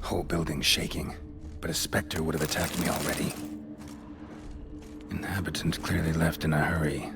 Whole building's shaking, but a specter would have attacked me already. Inhabitant clearly left in a hurry.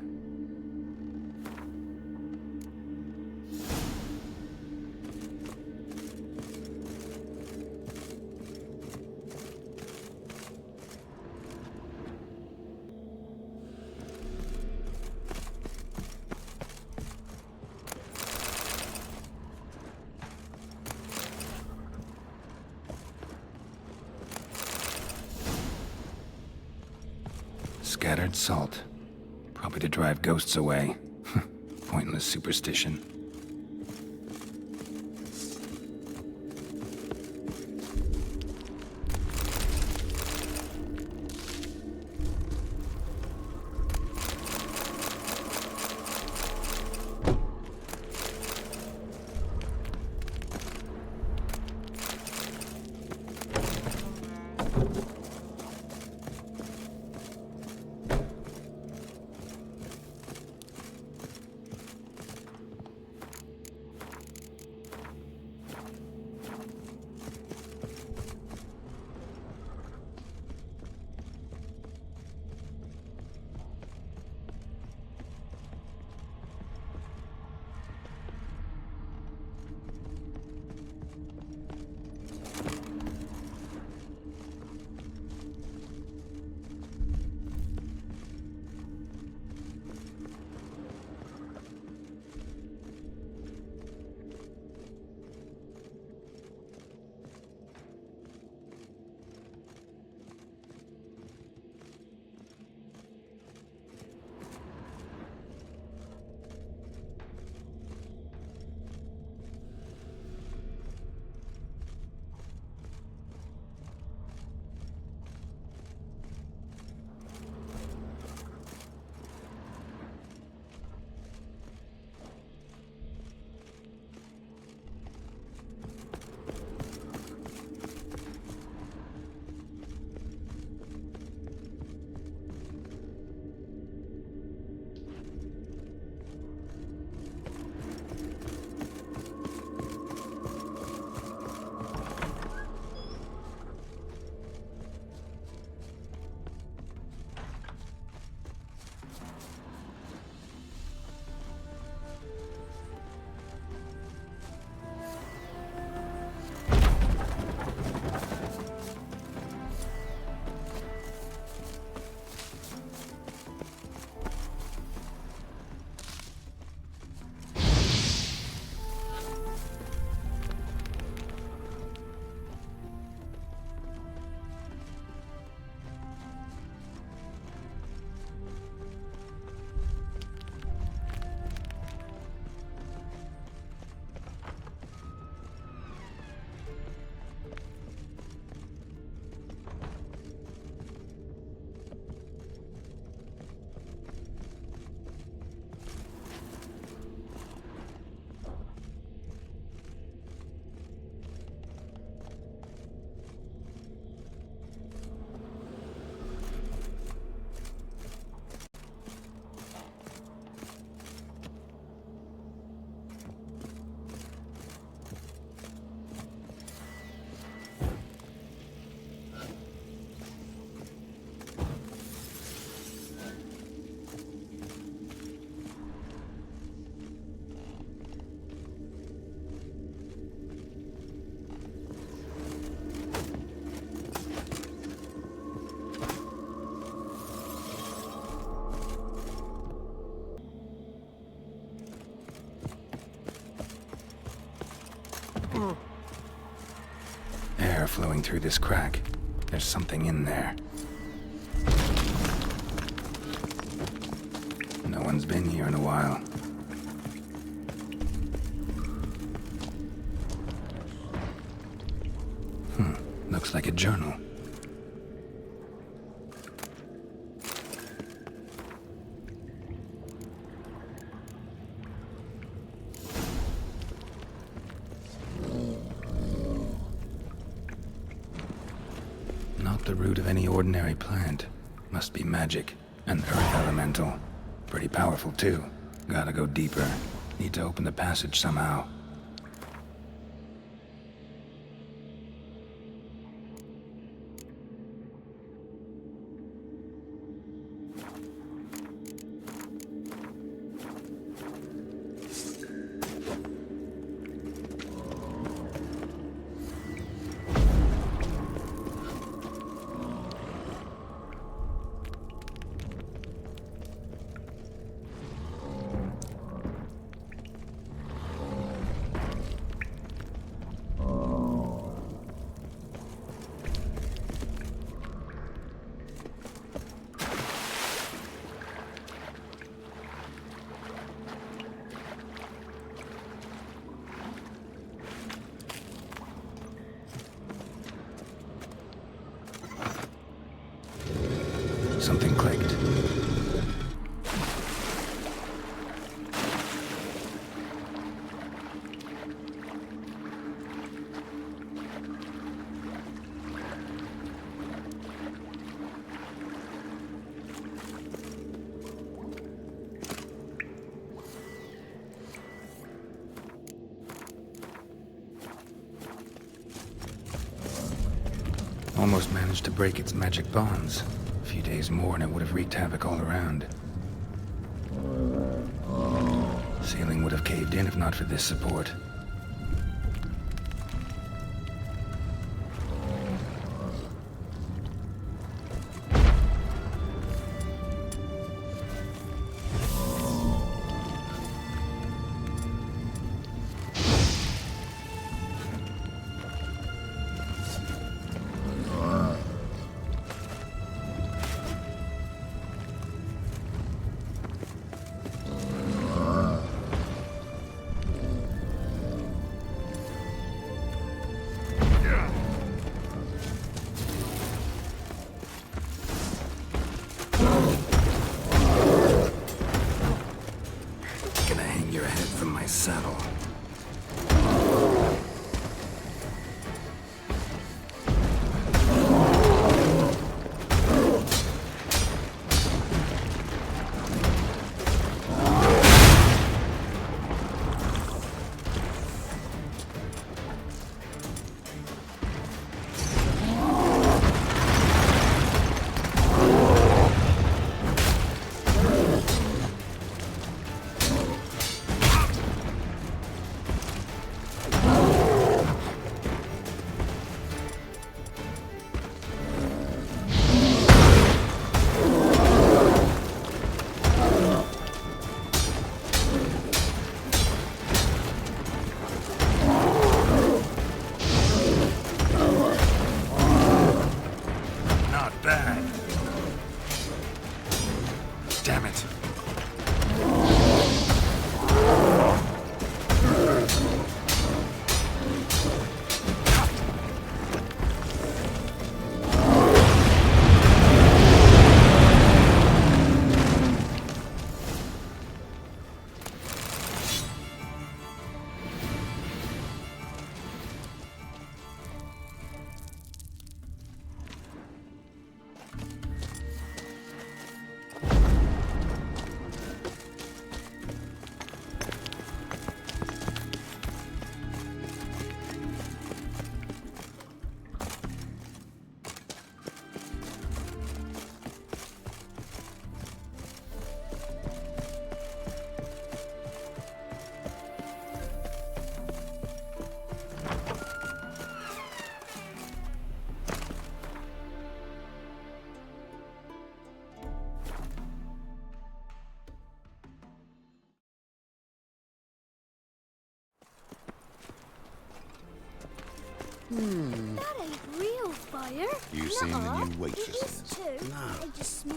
Scattered salt. Probably to drive ghosts away. Pointless superstition. Air flowing through this crack. There's something in there. No one's been here in a while. Looks like a journal. Not the root of any ordinary plant. Must be magic. An earth elemental. Pretty powerful too. Gotta go deeper. Need to open the passage somehow. Something clicked. Almost managed to break its magic bonds. A few days more and it would have wreaked havoc all around. Ceiling would have caved in if not for this support. Saddle. Damn it. That ain't real fire. You seen the new waitresses? No. They just smear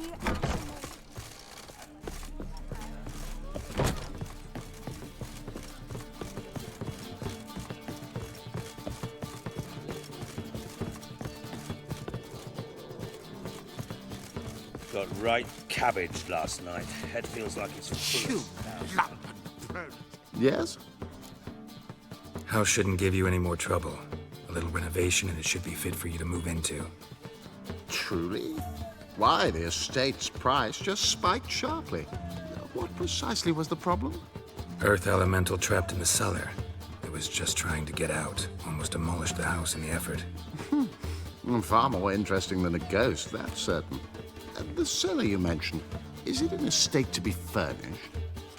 Got right cabbaged last night. Head feels like it's full of Yes? House shouldn't give you any more trouble. A little renovation and it should be fit for you to move into. Truly? Why, the estate's price just spiked sharply. What precisely was the problem? Earth elemental trapped in the cellar. It was just trying to get out. Almost demolished the house in the effort. Far more interesting than a ghost, that's certain. The cellar you mentioned, is it in a state to be furnished?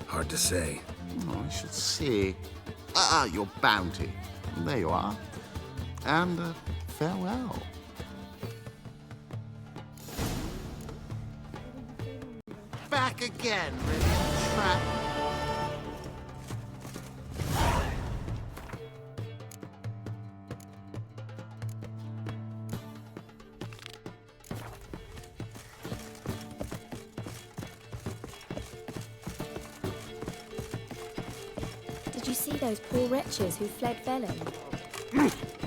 Hard to say. Oh, I should see. Your bounty. There you are. And farewell. Back again, really trap. Did you see those poor wretches who fled Velen?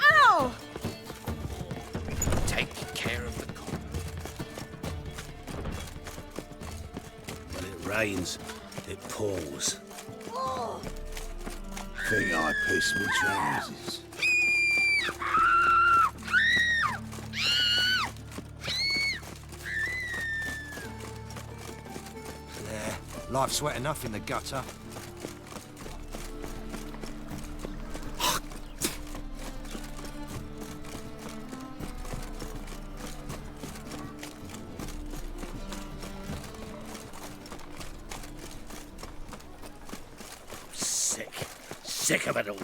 Ow! Take care of the corner. rains, it pours. Think I pissed my trousers. There. Life's wet enough in the gutter. Sick of it all.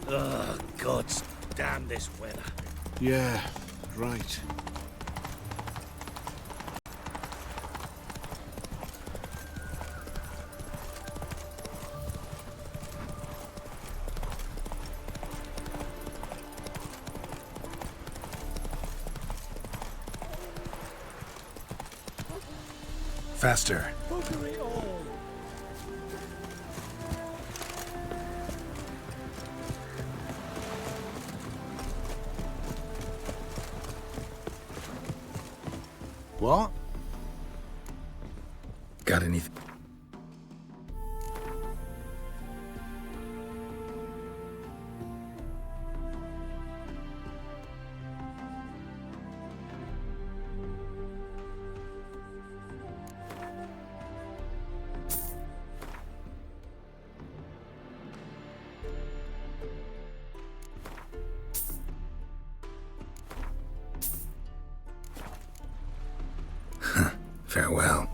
Oh, God damn this weather. Yeah, right. Faster. What? Got anything? Farewell.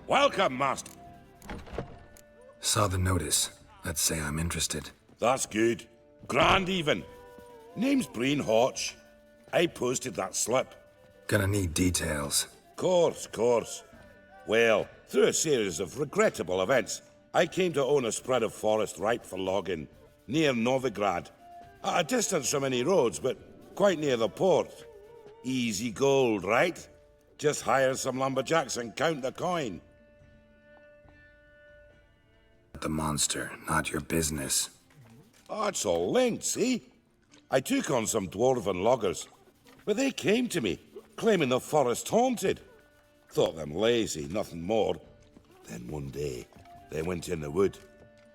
Welcome, Master. Saw the notice. Let's say I'm interested. That's good. Grand even. Name's Breen Hotch. I posted that slip. Gonna need details. Course. Well, through a series of regrettable events, I came to own a spread of forest ripe for logging, near Novigrad. At a distance from any roads, but quite near the port. Easy gold, right? Just hire some lumberjacks and count the coin. The monster, not your business. Oh, it's all linked, see? I took on some dwarven loggers, but they came to me, claiming the forest haunted. Thought them lazy, nothing more. Then one day, they went in the wood,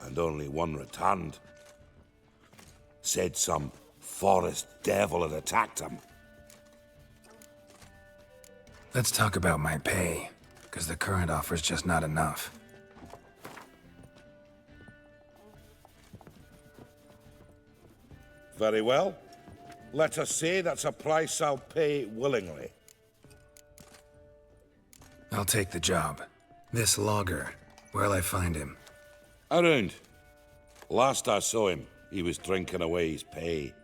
and only one returned. Said some forest devil had attacked him. Let's talk about my pay, because the current offer's just not enough. Very well. Let us say that's a price I'll pay willingly. I'll take the job. This logger, where'll I find him? Around. Last I saw him, he was drinking away his pay.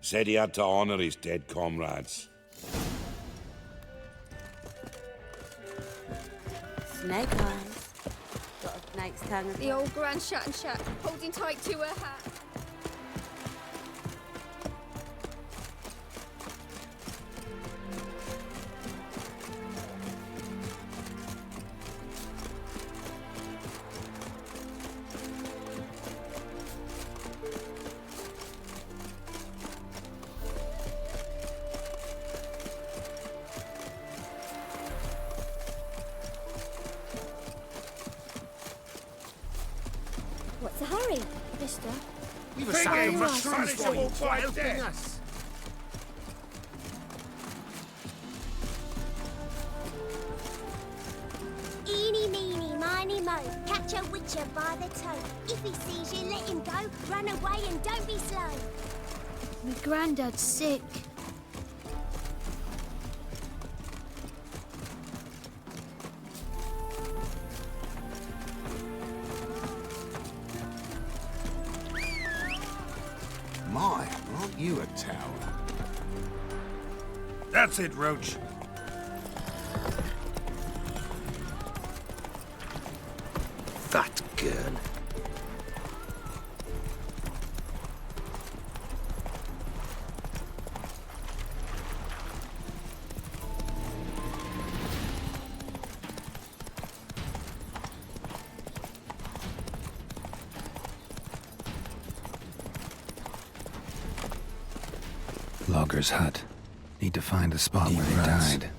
Said he had to honor his dead comrades. Snake eyes. Got a snake's tongue. The old grand shut and shut, holding tight to her hat. What's the hurry, mister? We've a Big sack game, of mushrooms for you. punishable by Helping death. us. Eeny, meeny, miny, mo. Catch a witcher by the toe. If he sees you, let him go. Run away and don't be slow. My granddad's sick. My, aren't you a tower? That's it, Roach. Fat girl. logger's hut. Need to find the spot where they died.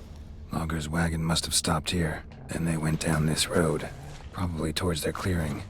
Logger's wagon must have stopped here. Then they went down this road, probably towards their clearing.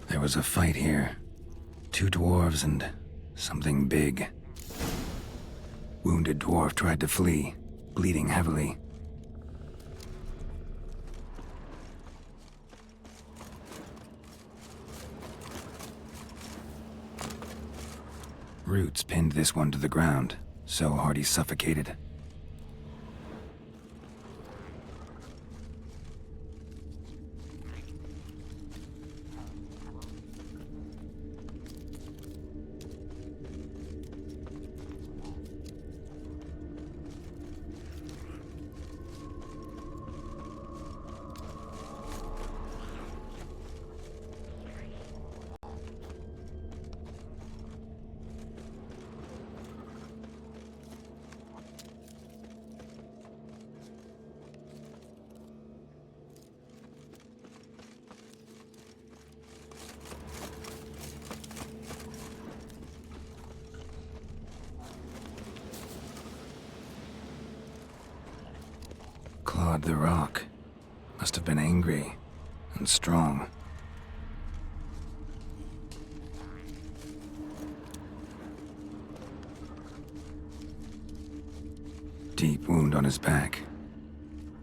There was a fight here. 2 dwarves and something big. Wounded dwarf tried to flee, bleeding heavily. Roots pinned this one to the ground, so hard he suffocated. Clawed the rock. Must have been angry and strong. Deep wound on his back.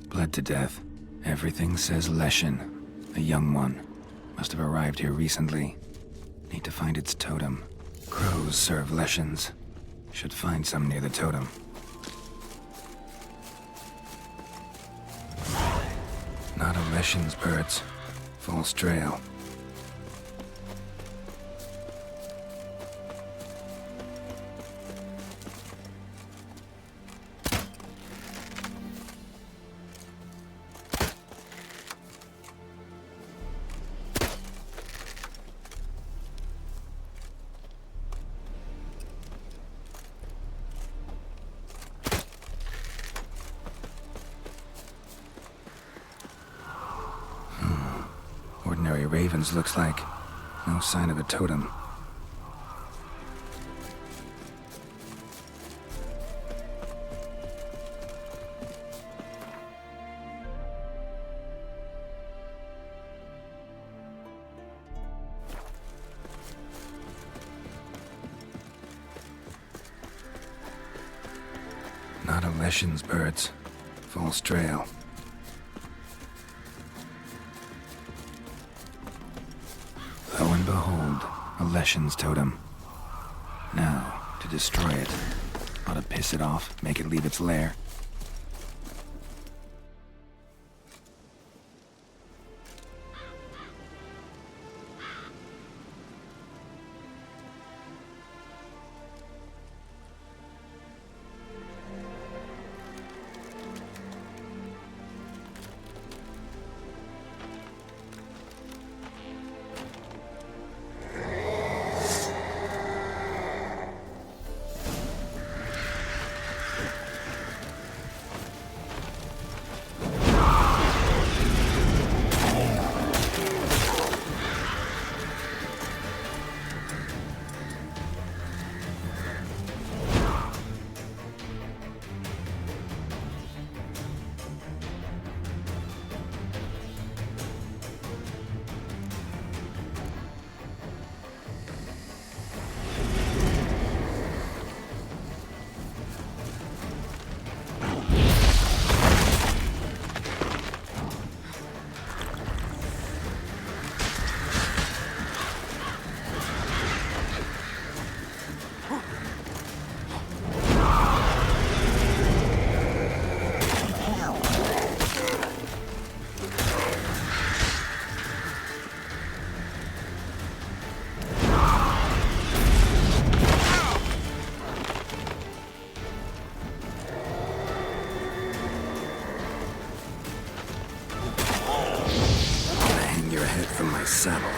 Bled to death. Everything says leshen, a young one. Must have arrived here recently. Need to find its totem. Crows serve leshens. Should find some near the totem. Not a leshen's birds. False trail. Ordinary ravens looks like. No sign of a totem. Not a leshen's birds. False trail. Lo and behold, a leshen's totem. Now, to destroy it. Ought to piss it off, make it leave its lair. from my saddle.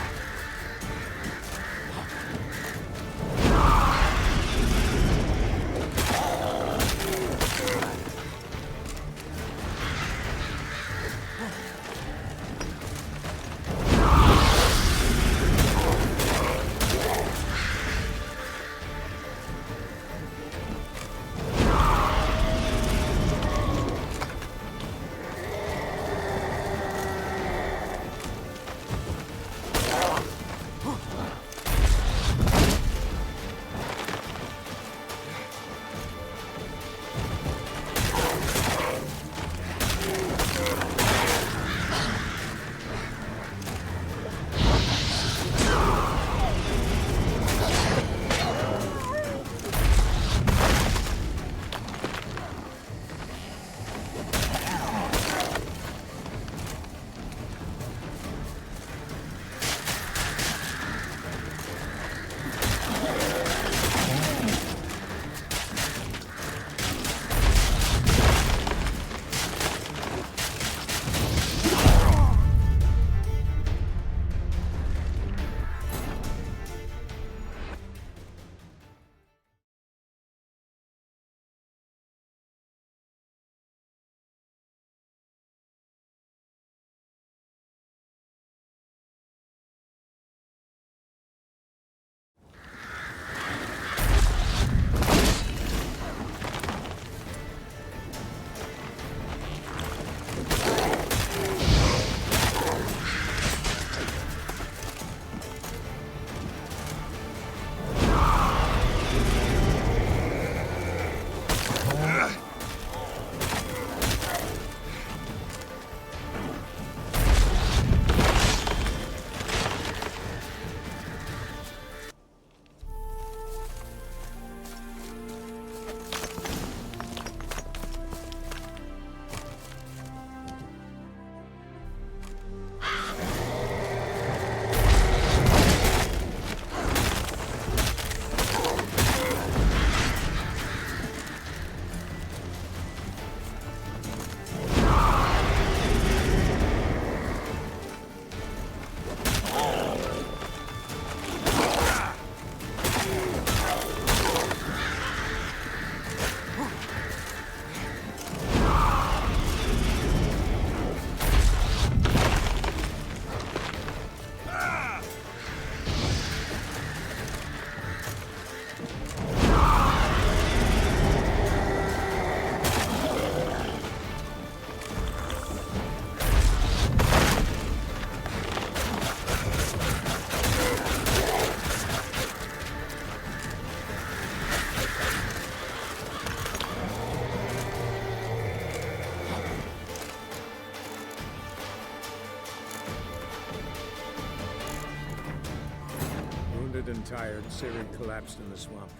And tired, Ciri collapsed in the swamp.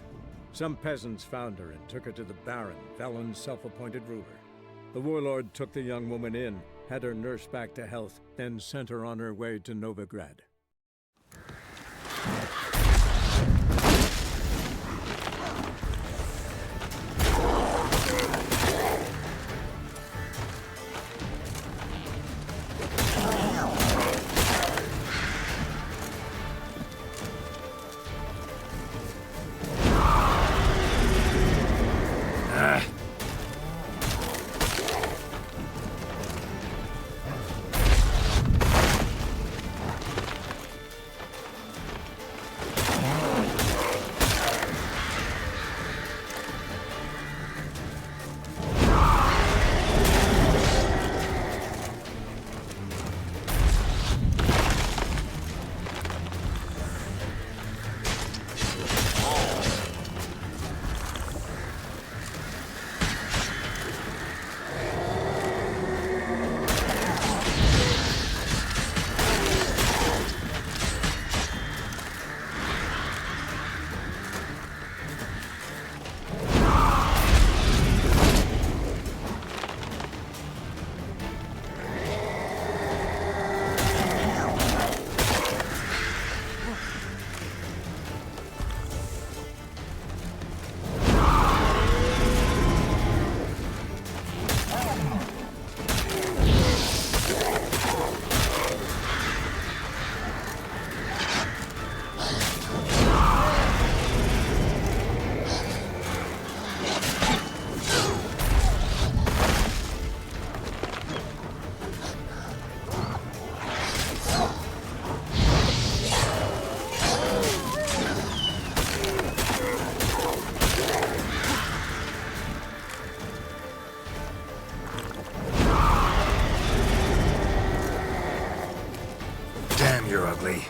Some peasants found her and took her to the Baron, Valen's self-appointed ruler. The warlord took the young woman in, had her nursed back to health, then sent her on her way to Novigrad. You're ugly.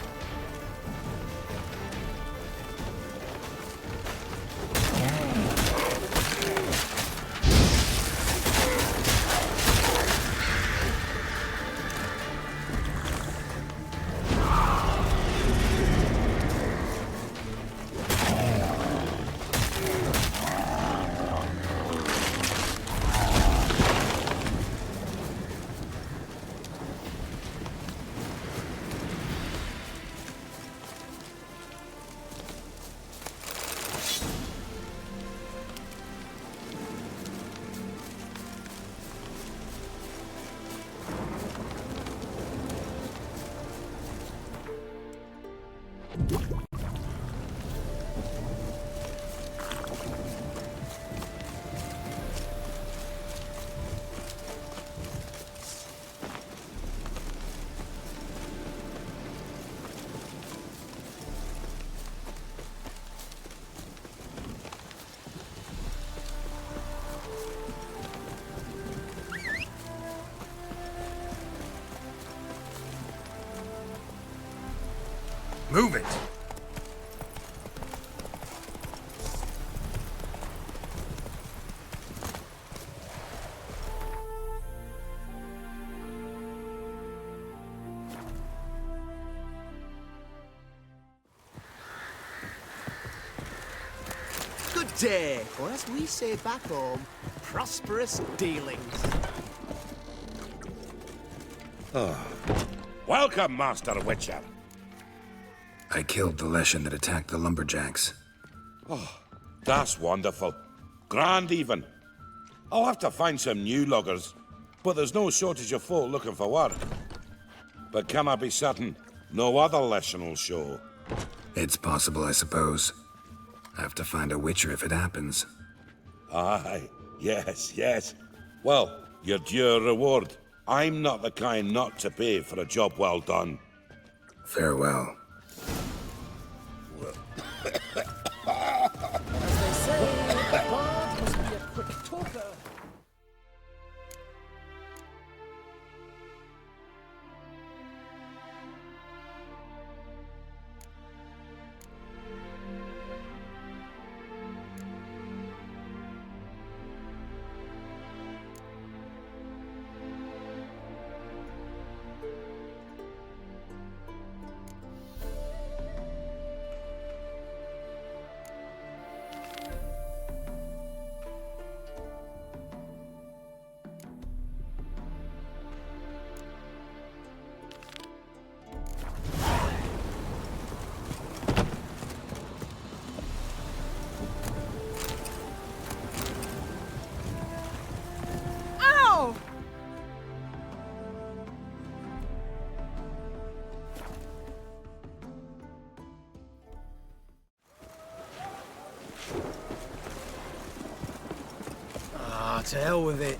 Move it! Good day, or as we say back home, prosperous dealings. Welcome, Master Witcher. I killed the leshen that attacked the lumberjacks. That's wonderful. Grand even. I'll have to find some new loggers, but there's no shortage of folk looking for work. But can I be certain no other leshen will show? It's possible, I suppose. I have to find a witcher if it happens. Aye, yes. Well, your due reward. I'm not the kind not to pay for a job well done. Farewell. To hell with it.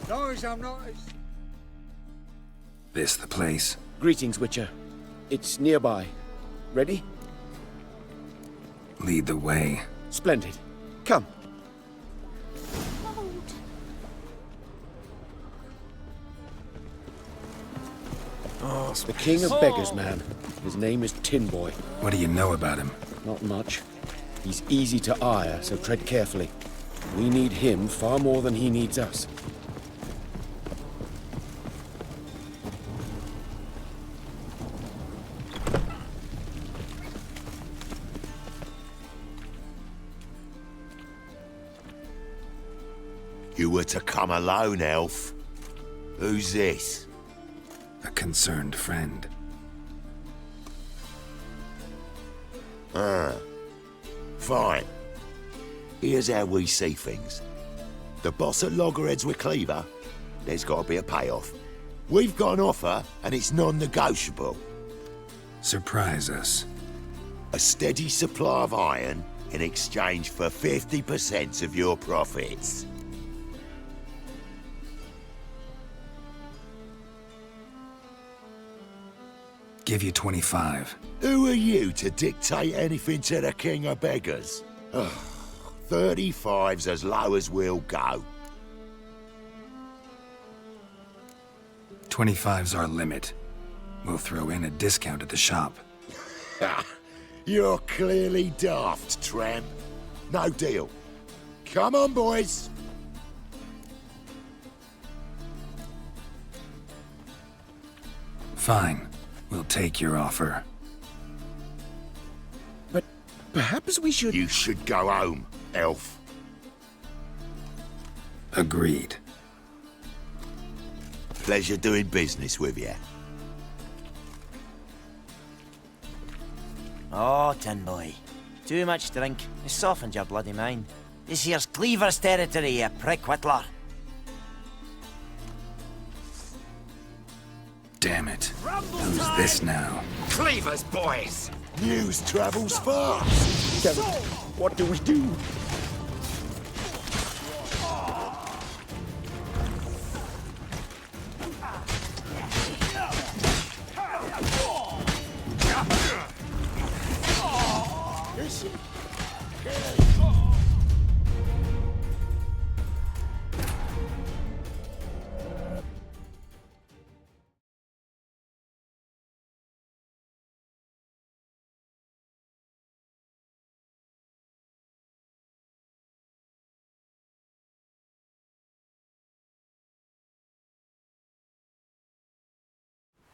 Long as I'm not... This the place? Greetings, Witcher. It's nearby. Ready? Lead the way. Splendid. Come. Oh, The king of beggars, man. His name is Tin Boy. What do you know about him? Not much. He's easy to ire, so tread carefully. We need him far more than he needs us. You were to come alone, elf. Who's this? A concerned friend. Fine. Here's how we see things. The boss at Loggerheads with Cleaver, there's got to be a payoff. We've got an offer, and it's non-negotiable. Surprise us. A steady supply of iron in exchange for 50% of your profits. Give you 25. Who are you to dictate anything to the king of beggars? 35's as low as we'll go. 25's our limit. We'll throw in a discount at the shop. Ha! You're clearly daft, tramp. No deal. Come on, boys. Fine. We'll take your offer. But perhaps we should... You should go home, elf. Agreed. Pleasure doing business with you. Oh, tin boy. Too much drink. It softens your bloody mind. This here's Cleaver's territory, you prick whittler. Damn it. Who's this now? Cleaver's boys! News travels fast! Geralt, what do we do?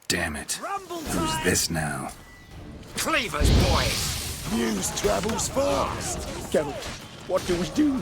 Damn it. Who's this now? Cleaver's boys! News travels fast! Geralt, what do we do?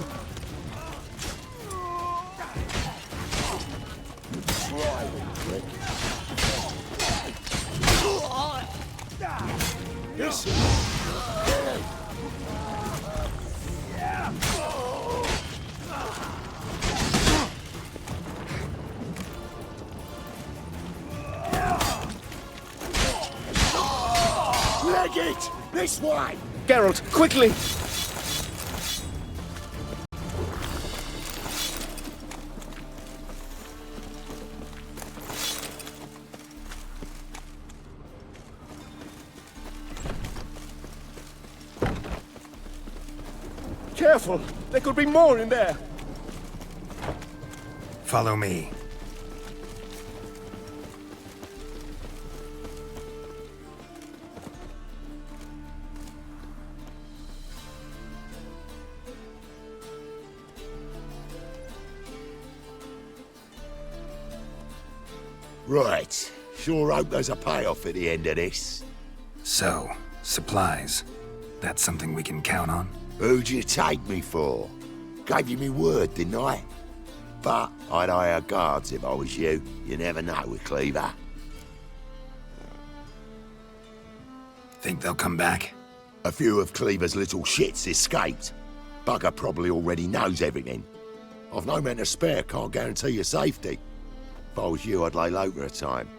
Leg it! This way! Geralt, quickly! Careful! There could be more in there! Follow me. Right. Sure hope there's a payoff at the end of this. So, supplies. That's something we can count on? Who'd you take me for? Gave you me word, didn't I? But I'd hire guards if I was you. You never know with Cleaver. Think they'll come back? A few of Cleaver's little shits escaped. Bugger probably already knows everything. I've no men to spare, can't guarantee your safety. If I was you, I'd lay low for a time.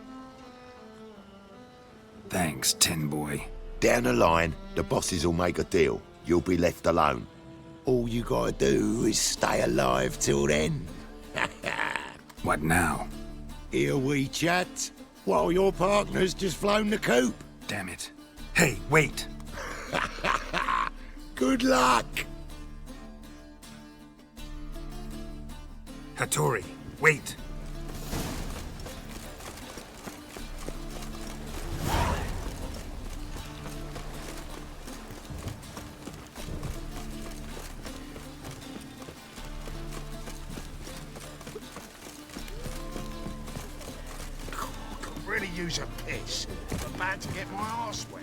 Thanks, Tin Boy. Down the line, the bosses will make a deal. You'll be left alone. All you gotta do is stay alive till then. What now? Here we chat, while your partner's just flown the coop. Damn it. Hey, wait! Good luck! Hattori, wait! Really use a piss. I'm about to get my arse wet.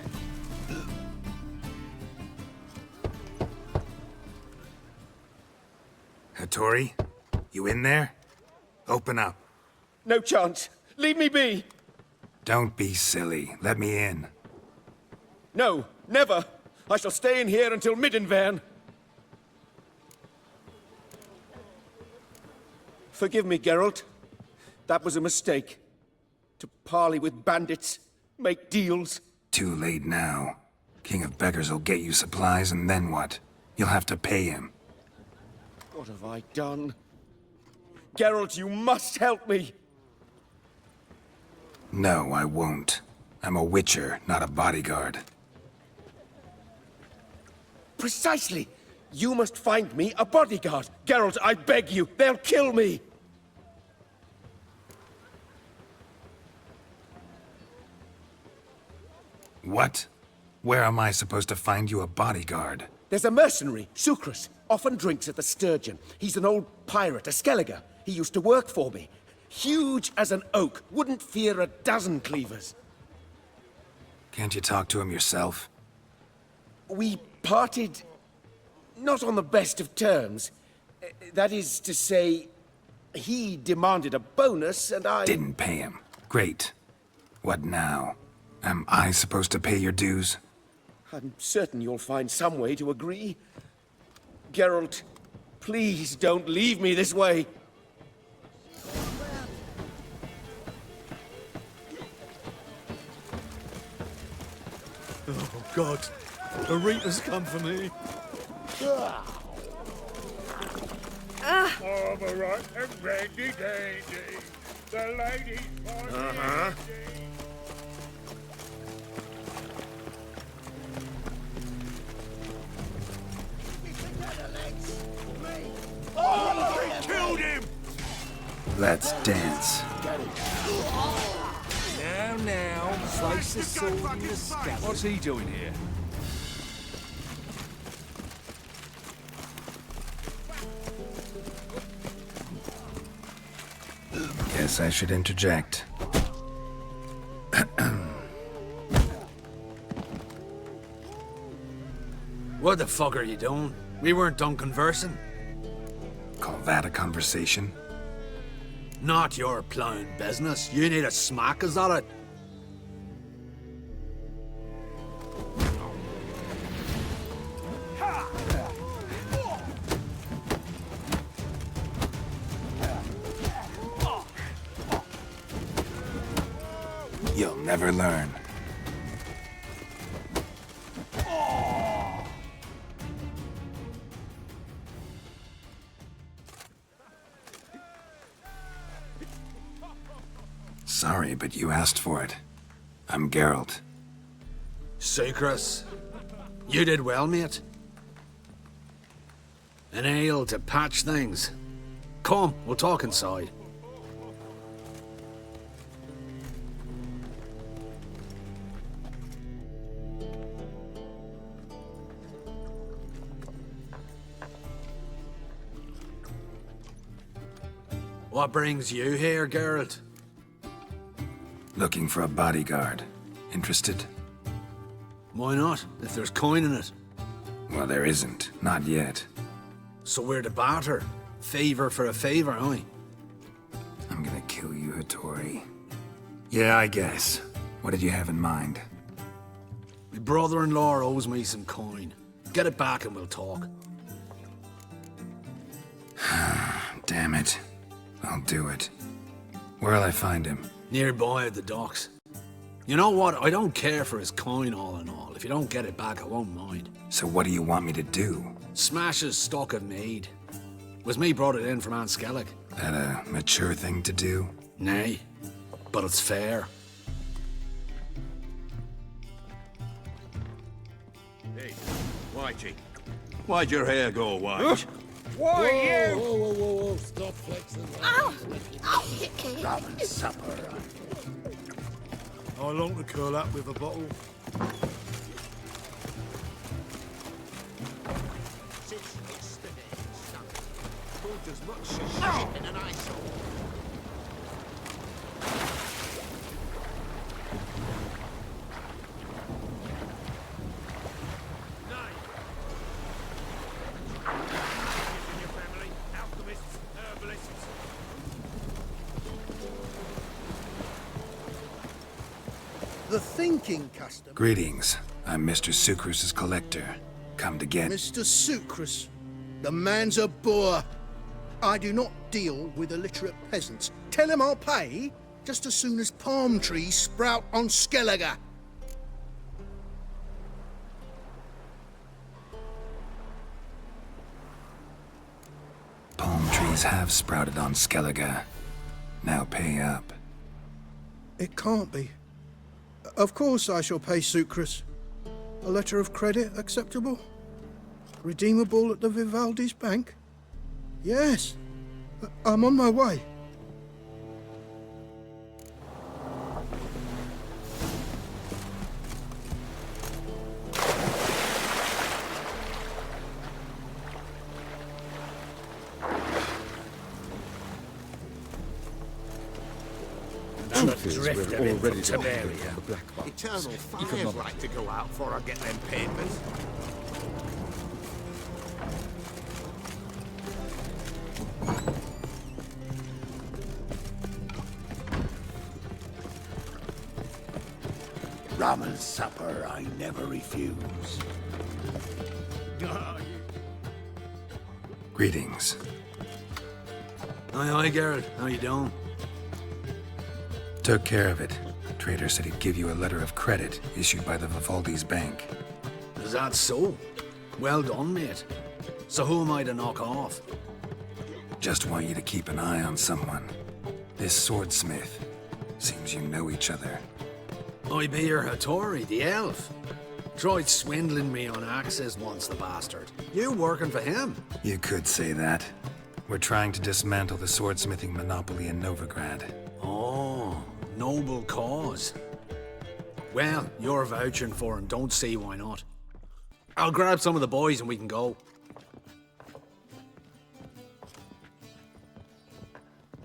Hattori, you in there? Open up. No chance! Leave me be! Don't be silly. Let me in. No, never! I shall stay in here until Middenvern. Forgive me, Geralt. That was a mistake. To parley with bandits, make deals. Too late now. King of Beggars will get you supplies, and then what? You'll have to pay him. What have I done? Geralt, you must help me! No, I won't. I'm a witcher, not a bodyguard. Precisely! You must find me a bodyguard. Geralt, I beg you, they'll kill me! What? Where am I supposed to find you a bodyguard? There's a mercenary, Sucrus, often drinks at the Sturgeon. He's an old pirate, a Skelliger. He used to work for me. Huge as an oak, wouldn't fear a dozen cleavers. Can't you talk to him yourself? We parted not on the best of terms. That is to say, he demanded a bonus and I... Didn't pay him. Great. What now? Am I supposed to pay your dues? I'm certain you'll find some way to agree. Geralt, please don't leave me this way. Oh, God. The Reaper's come for me. All right and ready, dandy. The ladies want Oh, they killed him! Let's dance. Now, place the sword in the scabbard. What's he doing here? Guess I should interject. What the fuck are you doing? We weren't done conversing. Call that a conversation? Not your plowing business. You need a smack, is that it? You'll never learn. Sorry, but you asked for it. I'm Geralt. Sucrus, you did well, mate. An ale to patch things. Come, we'll talk inside. What brings you here, Geralt? Looking for a bodyguard. Interested? Why not, if there's coin in it? Well, there isn't. Not yet. So we're to barter. Favor for a favor, aye? I'm gonna kill you, Hattori. Yeah, I guess. What did you have in mind? My brother-in-law owes me some coin. Get it back and we'll talk. Damn it. I'll do it. Where'll I find him? Nearby at the docks. You know what? I don't care for his coin all in all. If you don't get it back, I won't mind. So what do you want me to do? Smash his stock of mead. Was me brought it in from Aunt Skellig. That a mature thing to do? Nay, but it's fair. Hey, Whitey. Why'd your hair go white? Why you? Whoa, stop flexing. Ow! Ramen supper. I long to curl up with a bottle. Since yesterday, son, pulled as much shit in an eyesore. The thinking custom. Greetings. I'm Mr. Sucrus's collector. Come to get... Mr. Sucrus, the man's a boor. I do not deal with illiterate peasants. Tell him I'll pay just as soon as palm trees sprout on Skellige. Palm trees have sprouted on Skellige. Now pay up. It can't be. Of course I shall pay Sucrus. A letter of credit acceptable? Redeemable at the Vivaldi's bank? Yes. I'm on my way. truth is, we're already locked in Temeria. on the black box. Eternal Even fires Mum. like to go out before I get them papers. Rum and supper I never refuse. Greetings. Aye, aye, Geralt. How you doing? Took care of it. Trader said he'd give you a letter of credit issued by the Vivaldi's bank. Is that so? Well done, mate. So who am I to knock off? Just want you to keep an eye on someone. This swordsmith. Seems you know each other. I be your Hattori, the elf. Tried swindling me on axes once, the bastard. You working for him? You could say that. We're trying to dismantle the swordsmithing monopoly in Novigrad. Oh, noble cause. Well, you're vouching for him, don't see why not. I'll grab some of the boys and we can go.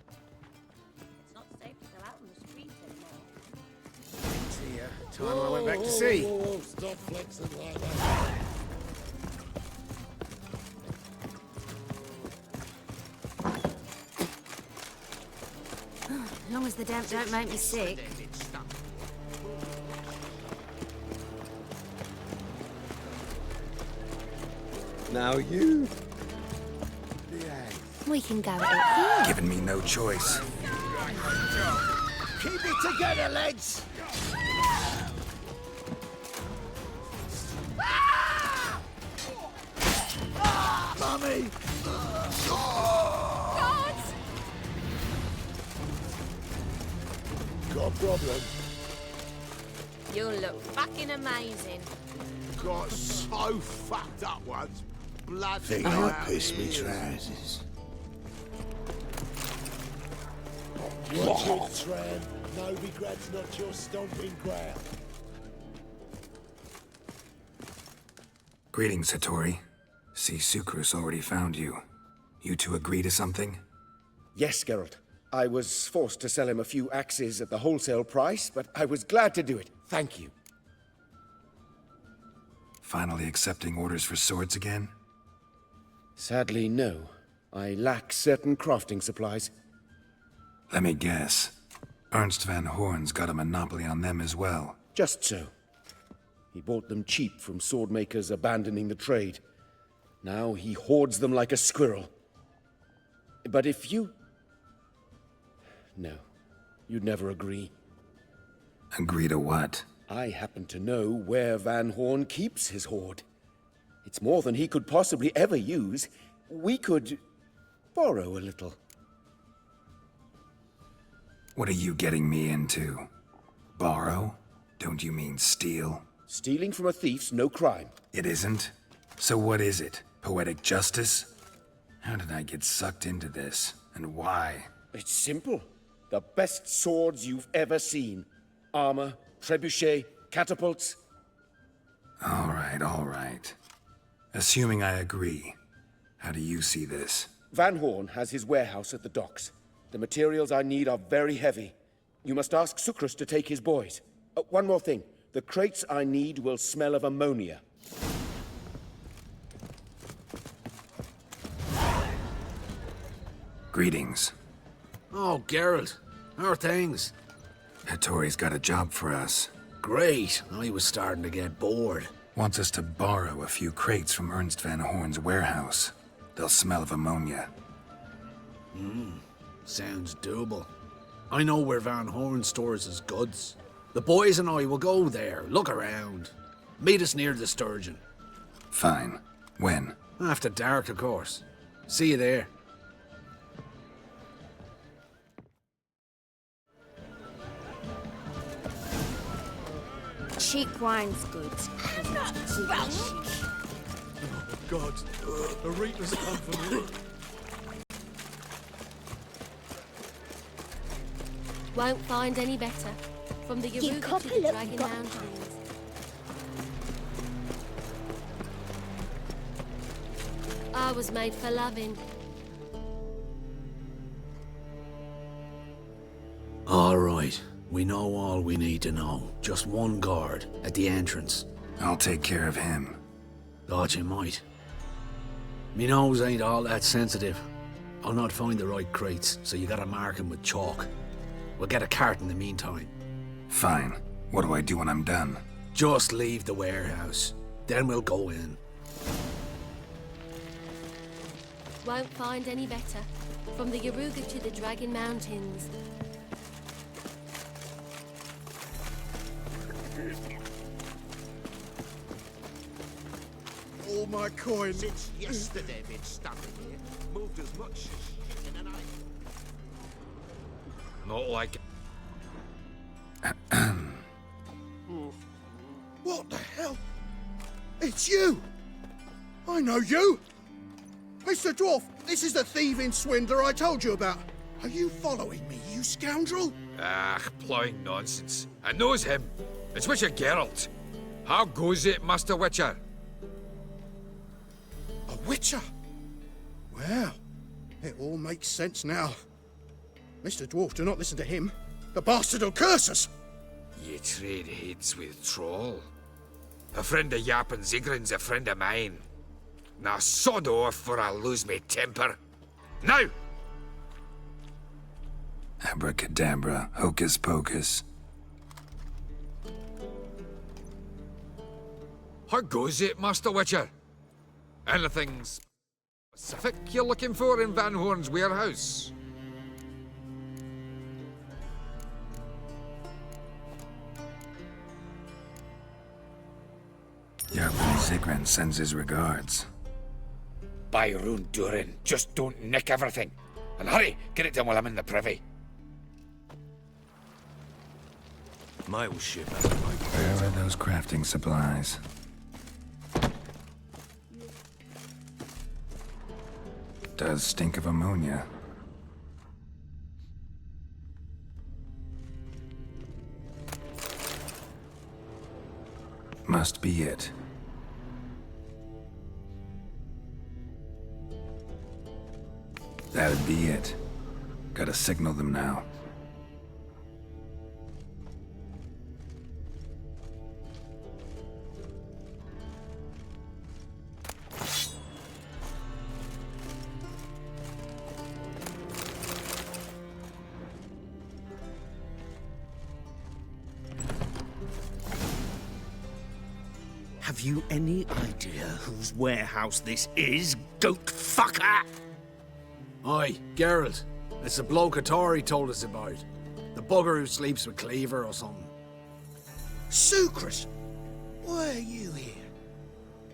It's not safe to go out on the street anymore. See ya. Time I went back to sea. Stop flexing like that. As long as the damp don't make me sick. Now you. We can go at it here. Giving me no choice. Keep it together, lads! Mummy! Got a problem? You'll look fucking amazing. Got so fucked up once. Blood Think flew I out pissed me ears. trousers. Watch it, tramp. Novigrad's not your stomping ground. Greetings, Hattori. See, Sukrus already found you. You two agree to something? Yes, Geralt. I was forced to sell him a few axes at the wholesale price, but I was glad to do it. Thank you. Finally accepting orders for swords again? Sadly, no. I lack certain crafting supplies. Let me guess. Ernst van Horn's got a monopoly on them as well. Just so. He bought them cheap from swordmakers abandoning the trade. Now he hoards them like a squirrel. But if you... No, you'd never agree. Agree to what? I happen to know where Van Horn keeps his hoard. It's more than he could possibly ever use. We could borrow a little. What are you getting me into? Borrow? Don't you mean steal? Stealing from a thief's no crime. It isn't? So what is it? Poetic justice? How did I get sucked into this? And why? It's simple. The best swords you've ever seen. Armor, trebuchet, catapults. All right. Assuming I agree, how do you see this? Van Horn has his warehouse at the docks. The materials I need are very heavy. You must ask Sukrus to take his boys. One more thing. The crates I need will smell of ammonia. Greetings. Oh, Geralt. How are things? Hattori's got a job for us. Great. I was starting to get bored. Wants us to borrow a few crates from Ernst van Horn's warehouse. They'll smell of ammonia. Sounds doable. I know where Van Horn stores his goods. The boys and I will go there, look around. Meet us near the Sturgeon. Fine. When? After dark, of course. See you there. Cheap wine's good. Oh, God. The Reapers come for me. Won't find any better. From the You Yaruga cop to a the look, Dragon got- Mountains. I was made for loving. All right. We know all we need to know. Just one guard at the entrance. I'll take care of him. Thought you might. Me nose ain't all that sensitive. I'll not find the right crates, so you gotta mark 'em with chalk. We'll get a cart in the meantime. Fine. What do I do when I'm done? Just leave the warehouse. Then we'll go in. Won't find any better. From the Yaruga to the Dragon Mountains. All my coins. Since yesterday been standing here, moved as much shit in an eye. Not like... What the hell? It's you! I know you! Mr. Dwarf, this is the thieving swindler I told you about. Are you following me, you scoundrel? Ah, plowing nonsense. I knows him. It's Witcher Geralt. How goes it, Master Witcher? A witcher? Well, it all makes sense now. Mr. Dwarf, do not listen to him. The bastard will curse us! Ye trade heads with Troll. A friend of Yap and Zigrin's a friend of mine. Now sod off, for I lose me temper. Now! Abracadabra, hocus pocus. How goes it, Master Witcher? Anything specific you're looking for in Van Horn's warehouse? Yarpen Zigrin sends his regards. By Rune Durin, just don't nick everything. And hurry, get it done while I'm in the privy. My ship has Where are those crafting supplies? Does stink of ammonia. Must be it. That'd be it. Gotta signal them now. Have you any idea whose warehouse this is, goat fucker? Aye, Geralt. It's the bloke Atari told us about. The bugger who sleeps with Cleaver or something. Sucrus! Why are you here?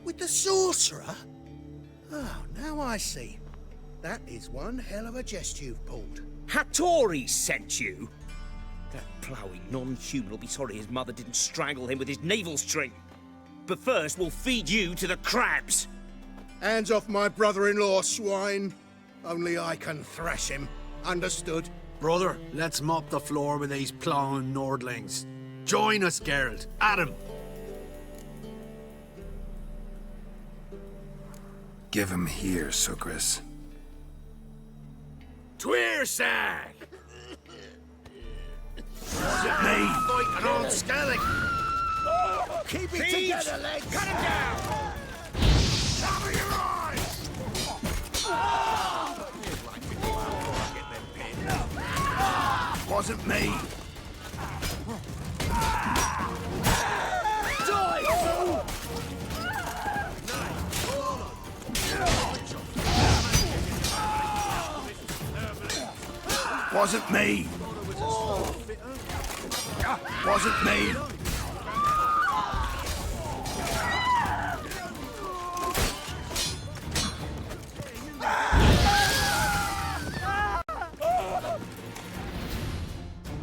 With the sorcerer? Oh, now I see. That is one hell of a jest you've pulled. Hattori sent you? That ploughing non-human will be sorry his mother didn't strangle him with his navel string. But first, we'll feed you to the crabs. Hands off my brother-in-law, swine. Only I can thrash him. Understood? Brother, let's mop the floor with these ploughing Nordlings. Join us, Geralt. Adam. Give him here, Sucrus. Tweersag! Was it me? Fighting on Skellig! Keep it Thieves! together, legs! Cut him down! Cover your eyes! Wasn't me. Die, fool! Wasn't me. Wasn't me.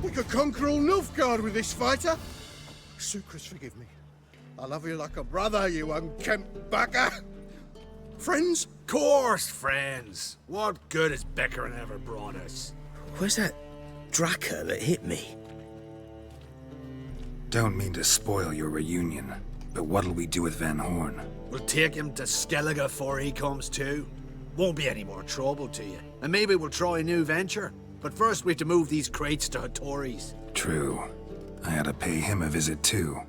We could conquer all Novigrad with this fighter. Sucrus, forgive me. I love you like a brother, you unkempt bugger. Friends? Course, friends. What good has Beckerin ever brought us? Where's that Draka that hit me? Don't mean to spoil your reunion, but what'll we do with Van Horn? We'll take him to Skellige before he comes to. Won't be any more trouble to you. And maybe we'll try a new venture. But first we have to move these crates to Hattori's. True. I ought to pay him a visit too.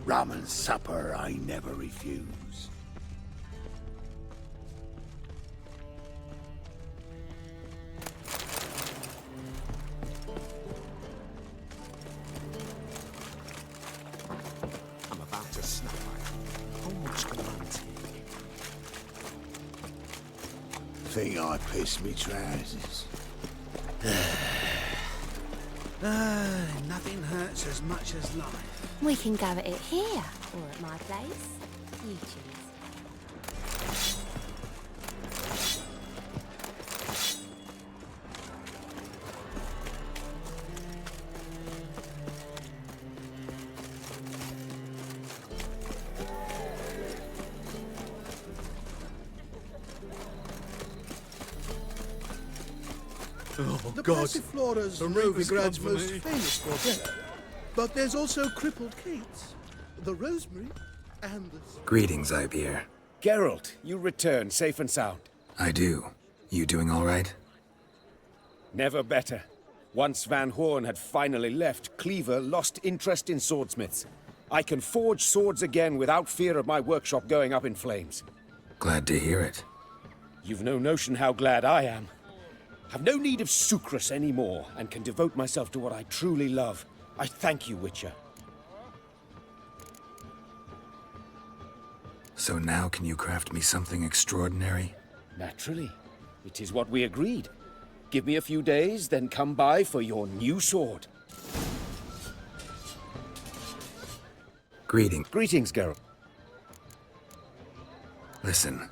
Rum and supper I never refuse. I'm about to snap it. How much can I take? Think I pissed me trousers. Nothing hurts as much as life. We can go at it here, or at my place. You choose. Oh, the Passiflora's Novigrad's most famous bordello. But there's also crippled Kate's, the Rosemary, and the... Greetings, Ibeer. Geralt, you return safe and sound. I do. You doing all right? Never better. Once Van Horn had finally left, Cleaver lost interest in swordsmiths. I can forge swords again without fear of my workshop going up in flames. Glad to hear it. You've no notion how glad I am. I've no need of sucrus anymore, and can devote myself to what I truly love. I thank you, Witcher. So now can you craft me something extraordinary? Naturally. It is what we agreed. Give me a few days, then come by for your new sword. Greetings. Greetings, Geralt. Listen.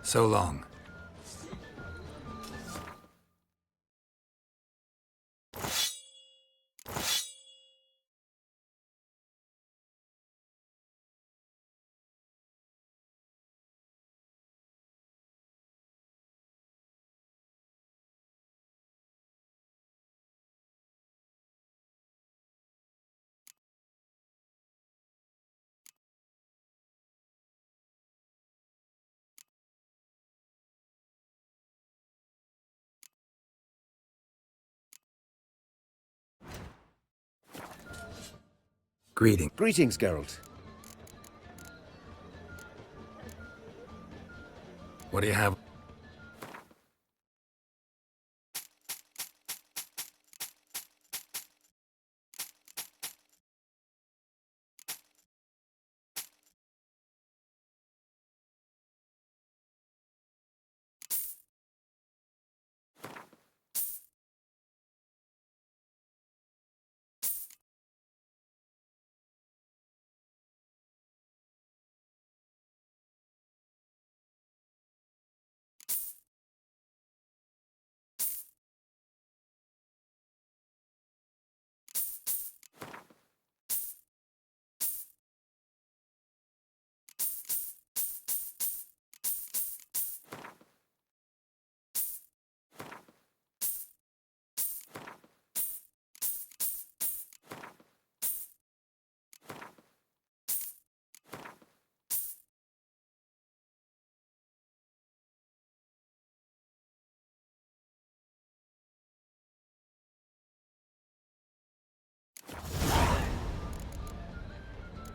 So long. Greetings, Geralt. What do you have?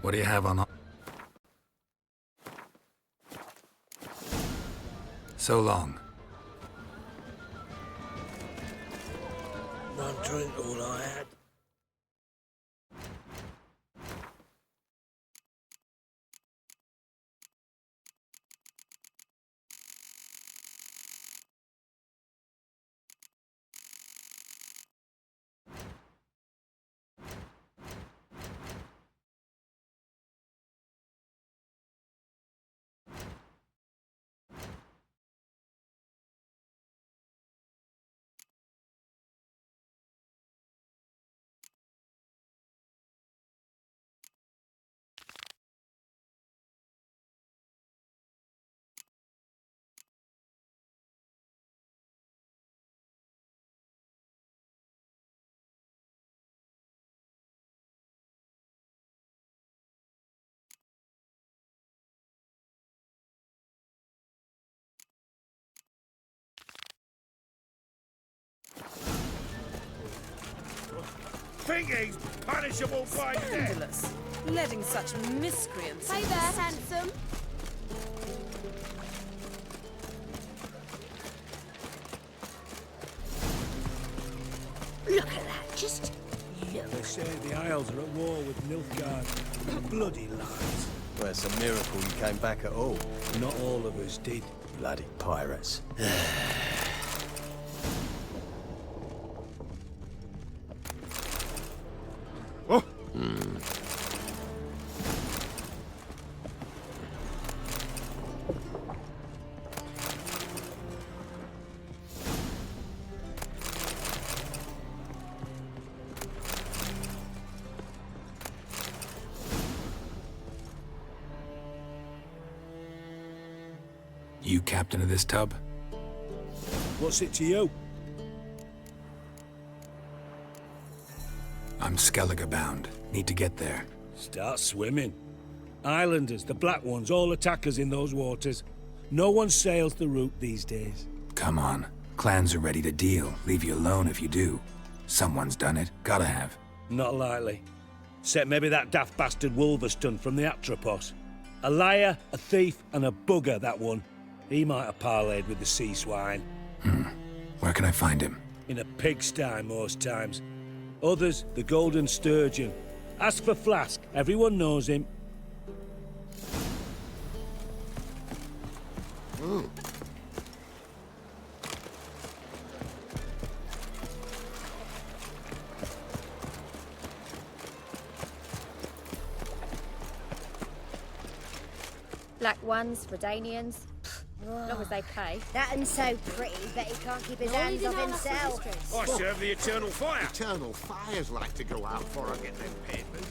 What do you have on? So long. One drink, all I had. Think he's punishable by death. Scandalous. Letting such miscreants. Hey there, handsome. Look at that, just look. They say the Isles are at war with Nilfgaard. Bloody lies. Well, it's a miracle you came back at all. Not all of us did. Bloody pirates. Oh. You captain of this tub? What's it to you? I'm Skellige bound. Need to get there. Start swimming. Islanders, the black ones, all attackers in those waters. No one sails the route these days. Come on. Clans are ready to deal. Leave you alone if you do. Someone's done it. Gotta have. Not likely. Except maybe that daft bastard Wolverston from the Atropos. A liar, a thief, and a bugger, that one. He might have parlayed with the sea swine. Where can I find him? In a pigsty most times. Others, the Golden Sturgeon. Ask for Flask. Everyone knows him. Black ones, Redanians. As long as they pay. That one's so pretty, but he can't keep his hands off himself. I serve the eternal fire. Eternal fires like to go out before I get them papers.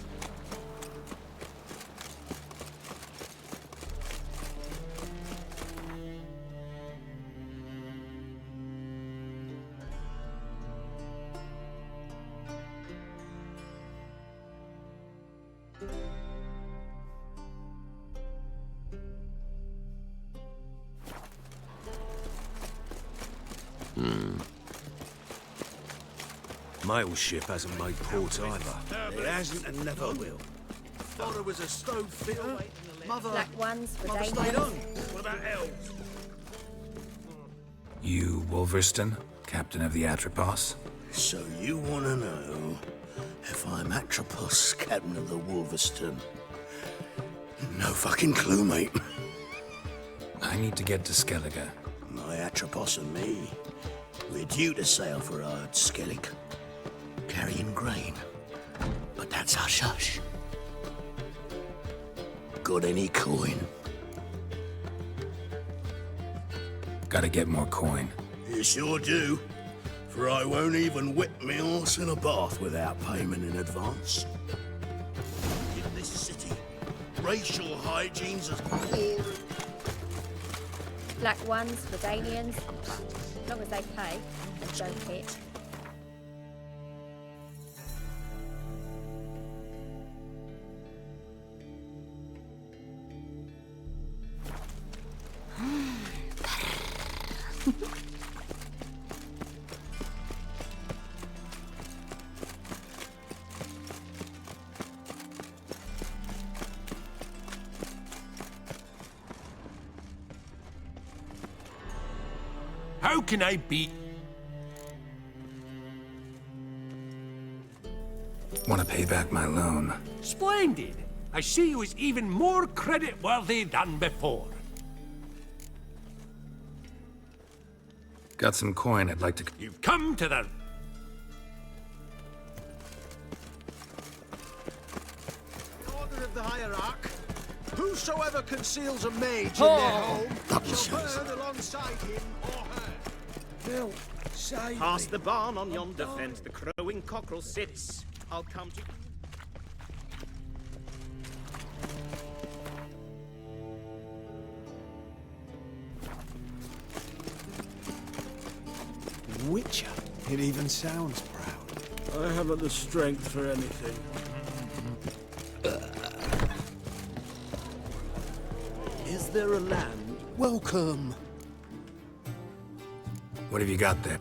Mail ship hasn't made port either. It hasn't and never will. Father was a stove fitter. Mother... Black ones, Mother stayed on. Redanians. What about elves? You, Wolverston, captain of the Atropos? So you want to know if I'm Atropos, captain of the Wolverston? No fucking clue, mate. I need to get to Skellige. My Atropos and me, we're due to sail for Ard Skellig, carrying grain. But that's hush-hush. Got any coin? Gotta get more coin. You sure do. For I won't even whip me horse in a bath without payment in advance. In this city, racial hygiene's as poor. Black ones, Redanians. As long as they pay and don't hit. How can I beat... Want to pay back my loan? Splendid! I see you as even more credit-worthy than before. Got some coin I'd like to... You've come to the... Order of the hierarch. Whosoever conceals a mage in their home shall burn alongside him or her. Bill, save Past me. the barn on yonder fence, the crowing cockerel sits. I'll come to... Witcher. It even sounds proud. I haven't the strength for anything. Is there a land? Welcome. What have you got there?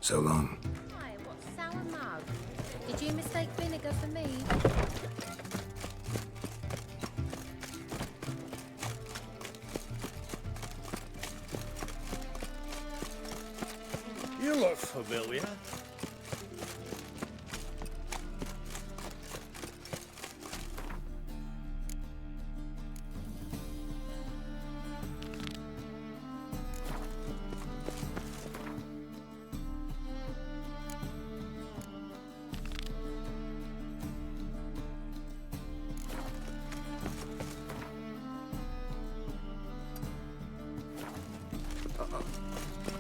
So long. Hi, what's sour mug? Did you mistake vinegar for me? You look familiar.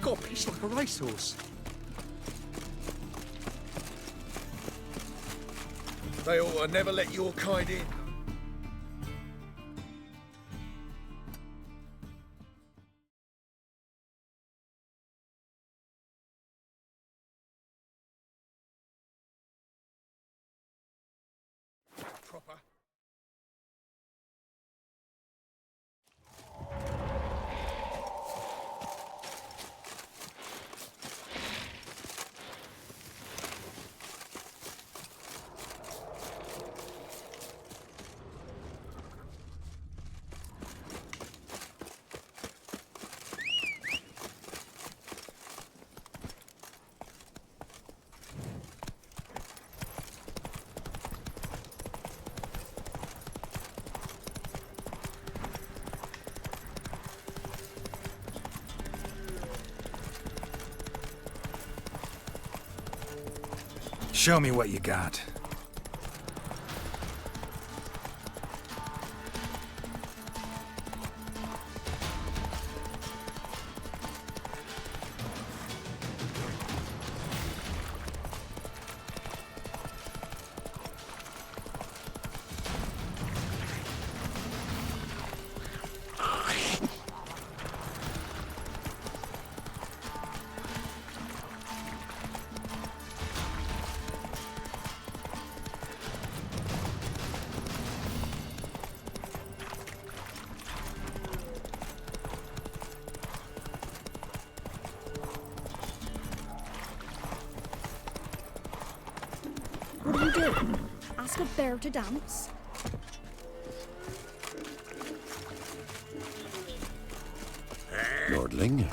Got a piece like a racehorse. They ought to never let your kind in. Proper. Show me what you got. What are you doing? Ask a bear to dance? Lordling.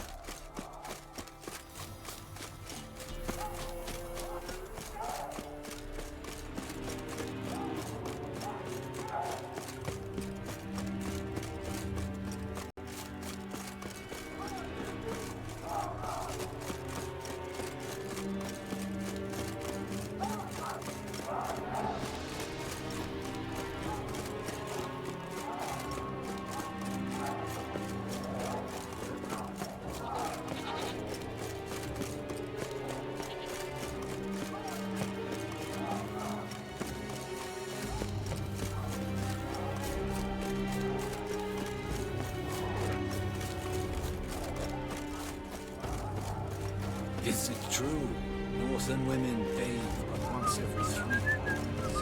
Dogs and women bathe but once every 3 months.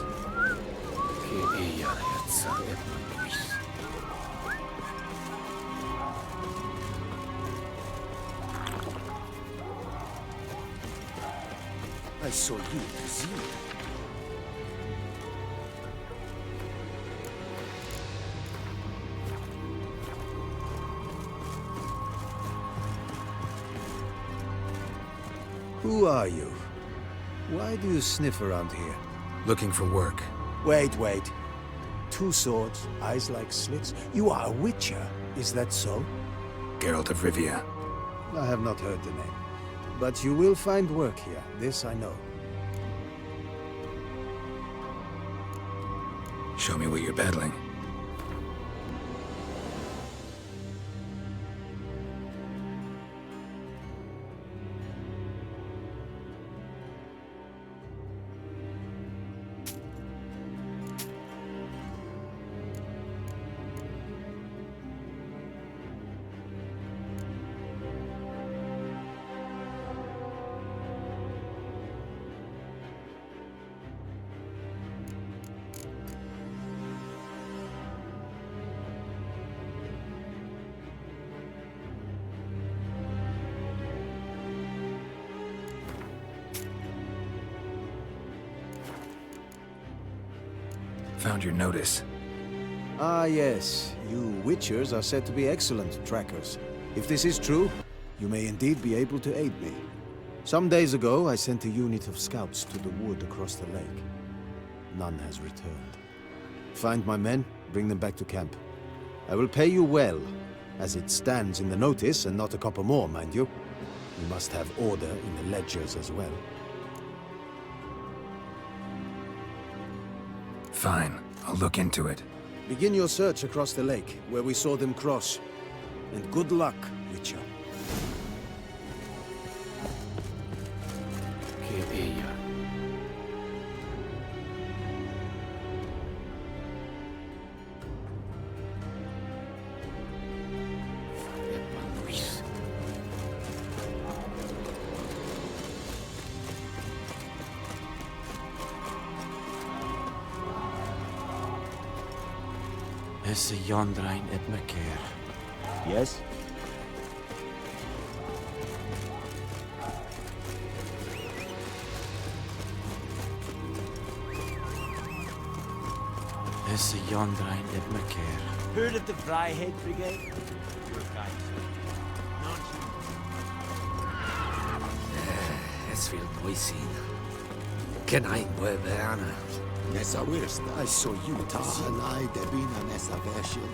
Che ea ragazza e Luis. I saw you at the zoo. Who are you? Why do you sniff around here? Looking for work. Wait. 2 swords, eyes like slits. You are a witcher, is that so? Geralt of Rivia. I have not heard the name. But you will find work here, this I know. Show me what you're battling. Found your notice. Ah, yes. You Witchers are said to be excellent trackers. If this is true, you may indeed be able to aid me. Some days ago, I sent a unit of scouts to the wood across the lake. None has returned. Find my men, bring them back to camp. I will pay you well, as it stands in the notice, and not a copper more, mind you. You must have order in the ledgers as well. Fine. I'll look into it. Begin your search across the lake, where we saw them cross. And good luck, Witcher. Che ea. Luis. Is Jondrain et me care? Yes? Is Jondrain et me care? Heard of the Vryhead Brigade? Your guy, Es viel Moisin. Can I wear Anna? Nessa wirst. I saw you Tahan I debina nessa version.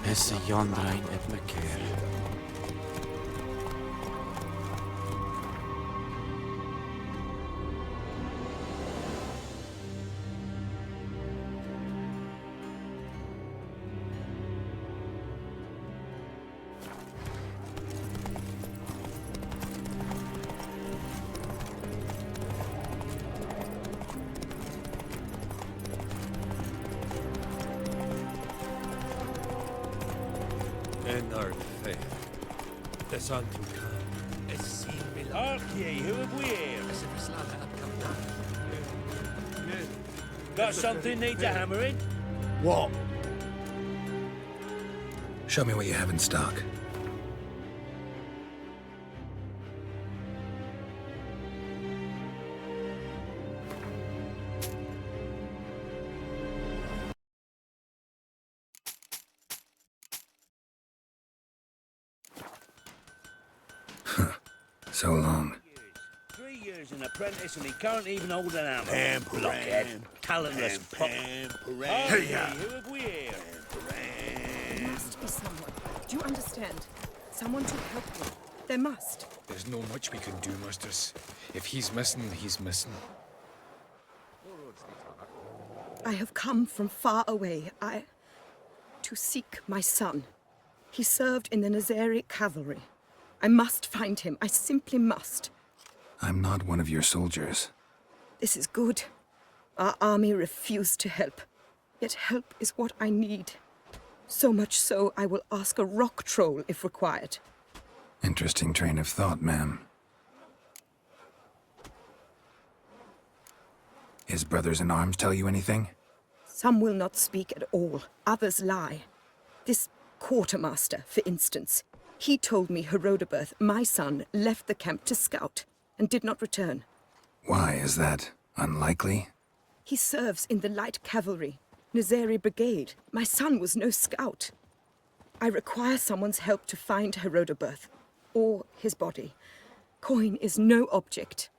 Is Jondrain et me care? Got something need to hammer in? What? Show me what you have in stock. So long. 3 years an apprentice and he can't even hold an hammer. Blockhead. Talentless pop. Hey, who have we here? There must be someone. Do you understand? Someone to help you. There must. There's no much we can do, masters. If he's missing, he's missing. I have come from far away. To seek my son. He served in the Nazaric cavalry. I must find him. I simply must. I'm not one of your soldiers. This is good. Our army refused to help. Yet help is what I need. So much so, I will ask a rock troll if required. Interesting train of thought, ma'am. His brothers in arms tell you anything? Some will not speak at all, others lie. This quartermaster, for instance, he told me Herodoberth, my son, left the camp to scout and did not return. Why is that? Unlikely? He serves in the light cavalry, Nazari Brigade. My son was no scout. I require someone's help to find Herodoberth, or his body. Coin is no object.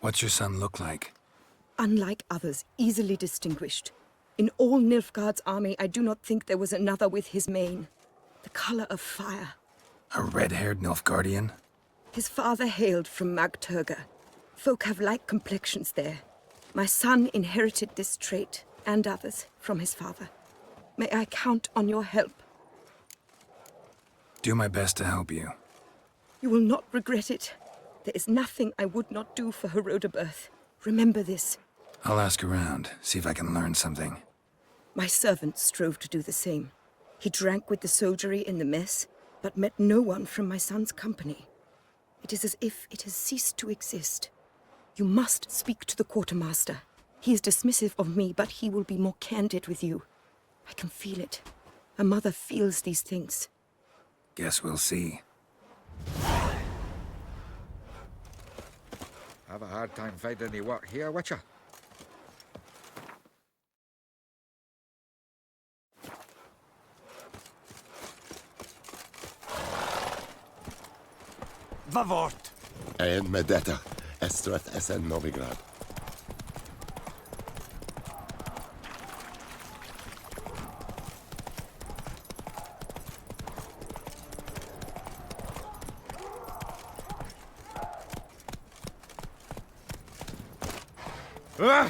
What's your son look like? Unlike others, easily distinguished. In all Nilfgaard's army, I do not think there was another with his mane. The color of fire. A red-haired Nilfgaardian? His father hailed from Magturga. Folk have like complexions there. My son inherited this trait, and others, from his father. May I count on your help? Do my best to help you. You will not regret it. There is nothing I would not do for Herodoberth. Remember this. I'll ask around, see if I can learn something. My servant strove to do the same. He drank with the soldiery in the mess, but met no one from my son's company. It is as if it has ceased to exist. You must speak to the quartermaster. He is dismissive of me, but he will be more candid with you. I can feel it. A mother feels these things. Guess we'll see. Have a hard time finding any work here, Witcher. Vavort! En med detta, Estrat SN Novigrad.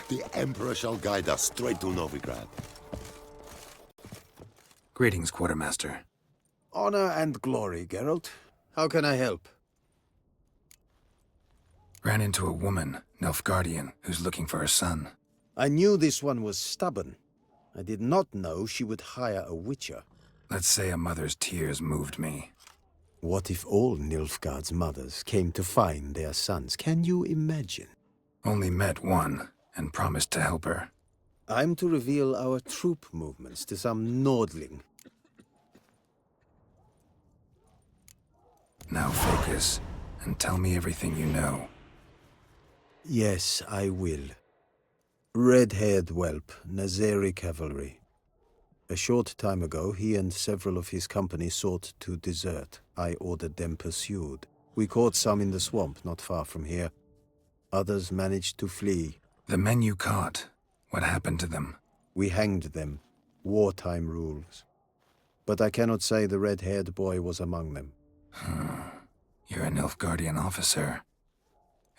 The Emperor shall guide us straight to Novigrad. Greetings, Quartermaster. Honor and glory, Geralt. How can I help? Ran into a woman, Nilfgaardian, who's looking for her son. I knew this one was stubborn. I did not know she would hire a witcher. Let's say a mother's tears moved me. What if all Nilfgaard's mothers came to find their sons? Can you imagine? Only met one, and promised to help her. I'm to reveal our troop movements to some Nordling. Now focus, and tell me everything you know. Yes, I will. Red-haired whelp, Nazari cavalry. A short time ago, he and several of his company sought to desert. I ordered them pursued. We caught some in the swamp not far from here. Others managed to flee. The men you caught, what happened to them? We hanged them. Wartime rules. But I cannot say the red-haired boy was among them. You're a Nilfgaardian officer.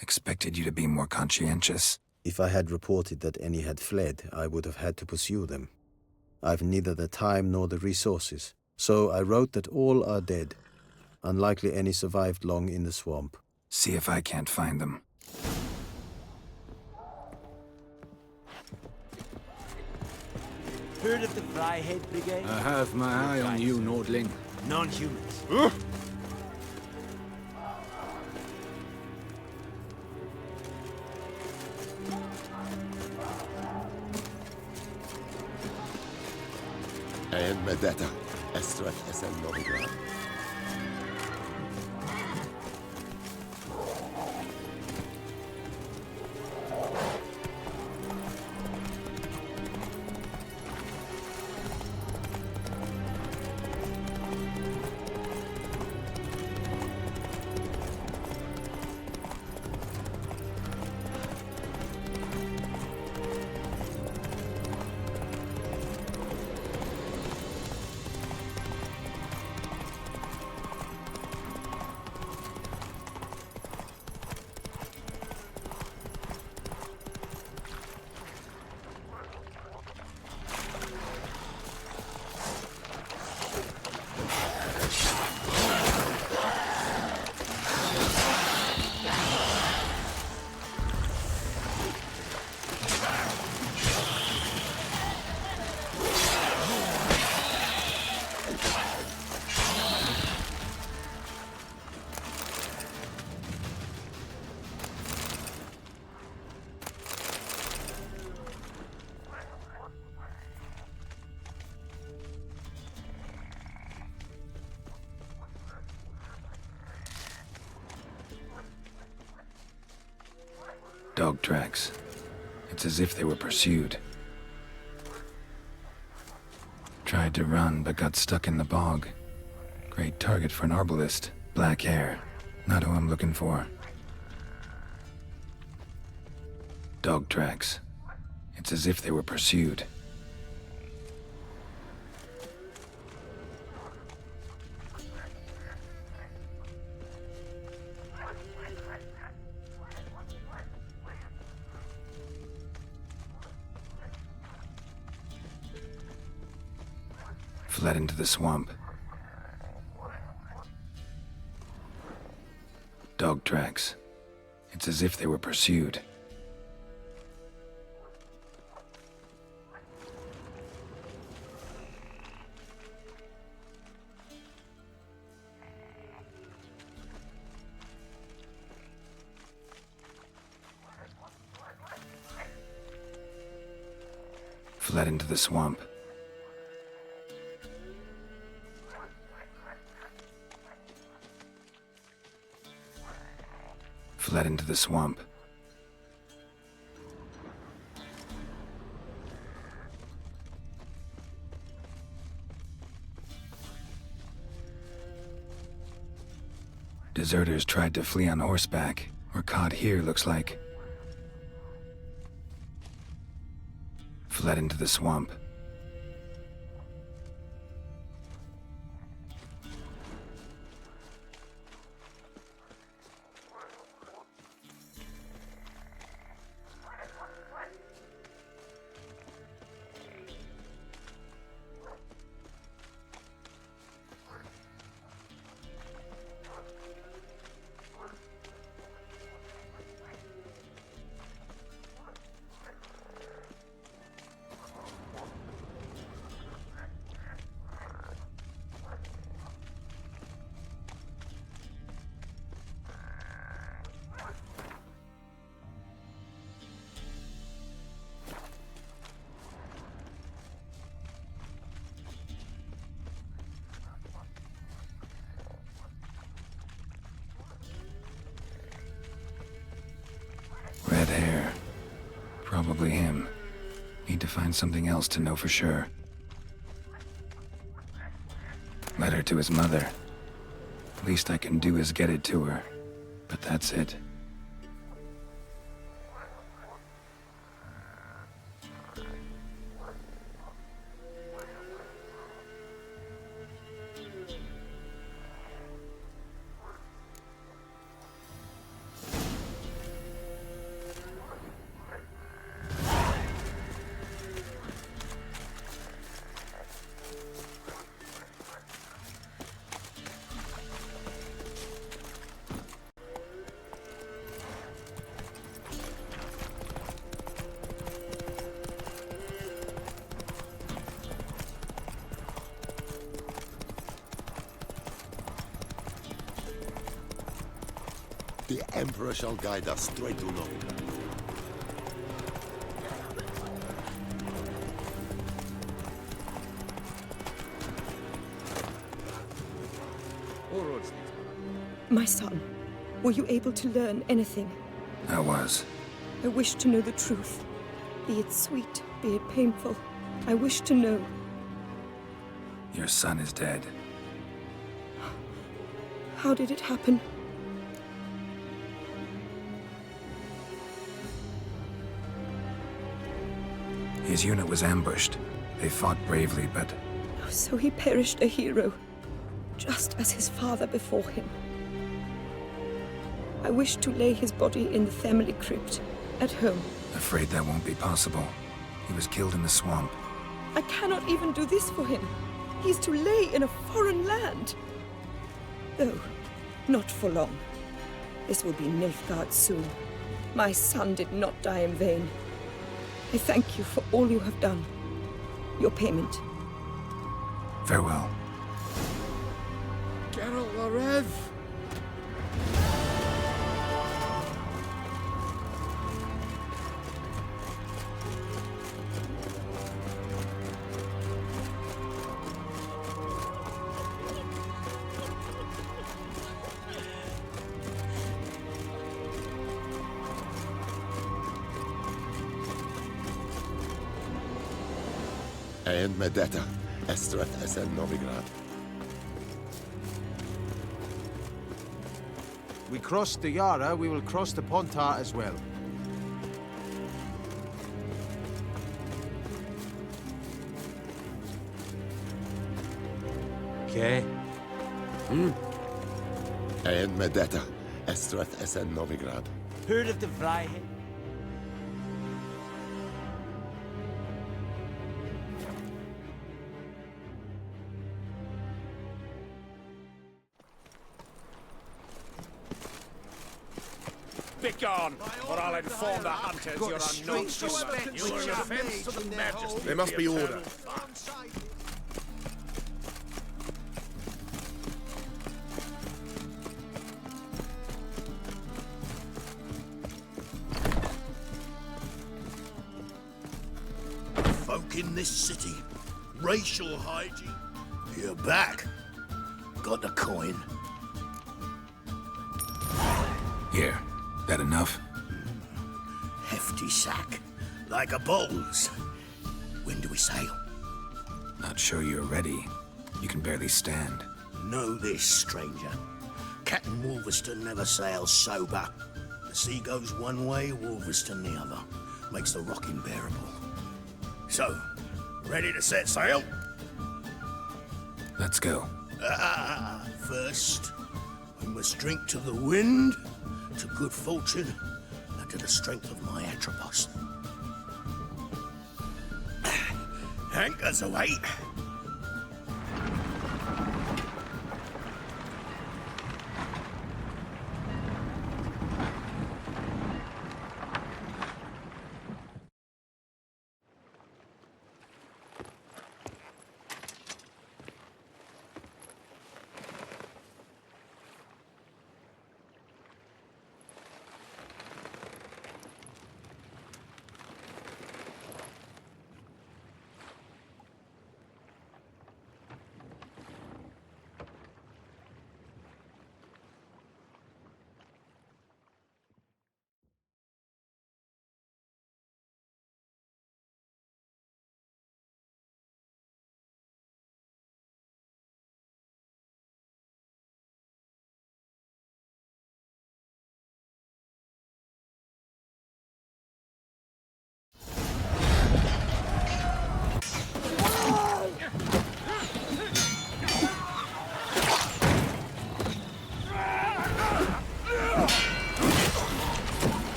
Expected you to be more conscientious. If I had reported that any had fled, I would have had to pursue them. I've neither the time nor the resources, so I wrote that all are dead. Unlikely any survived long in the swamp. See if I can't find them. Heard of the Fryhead Brigade? I have my eye on you, Nordling. Non-humans. En med detta, Estrat SN Novigrad. Dog tracks. It's as if they were pursued. Tried to run, but got stuck in the bog. Great target for an arbalist. Black hair. Not who I'm looking for. Dog tracks. It's as if they were pursued. Fled into the swamp. Dog tracks. It's as if they were pursued. Fled into the swamp. Fled into the swamp. Deserters tried to flee on horseback, or caught here, looks like. Fled into the swamp. Red hair. Probably him. Need to find something else to know for sure. Letter to his mother. Least I can do is get it to her. But that's it. The Emperor shall guide us straight along. My son, were you able to learn anything? I was. I wish to know the truth. Be it sweet, be it painful. I wish to know. Your son is dead. How did it happen? His unit was ambushed. They fought bravely, but... So he perished a hero, just as his father before him. I wish to lay his body in the family crypt, at home. Afraid that won't be possible. He was killed in the swamp. I cannot even do this for him. He's to lay in a foreign land. Though, not for long. This will be Nilfgaard soon. My son did not die in vain. I thank you for all you have done. Your payment. Farewell. Geralt the Rev! And Medetta, Estrath Esen Novigrad. We crossed the Yara, we will cross the Pontar as well. Okay. And Medetta, Estrath Esen Novigrad. Heard of the Vryhead? Begone, or I'll inform the hunters you're a non-human. You are an offense to the majesty. There must be order. Folk in this city, racial hygiene. You're back. Got the coin. Here. That enough? Hefty sack. Like a bull's. When do we sail? Not sure you're ready. You can barely stand. Know this, stranger. Captain Wolverston never sails sober. The sea goes one way, Wolverston the other. Makes the rocking bearable. So, ready to set sail? Let's go. First, we must drink to the wind, to good fortune, and to the strength of my Atropos. Anchors away.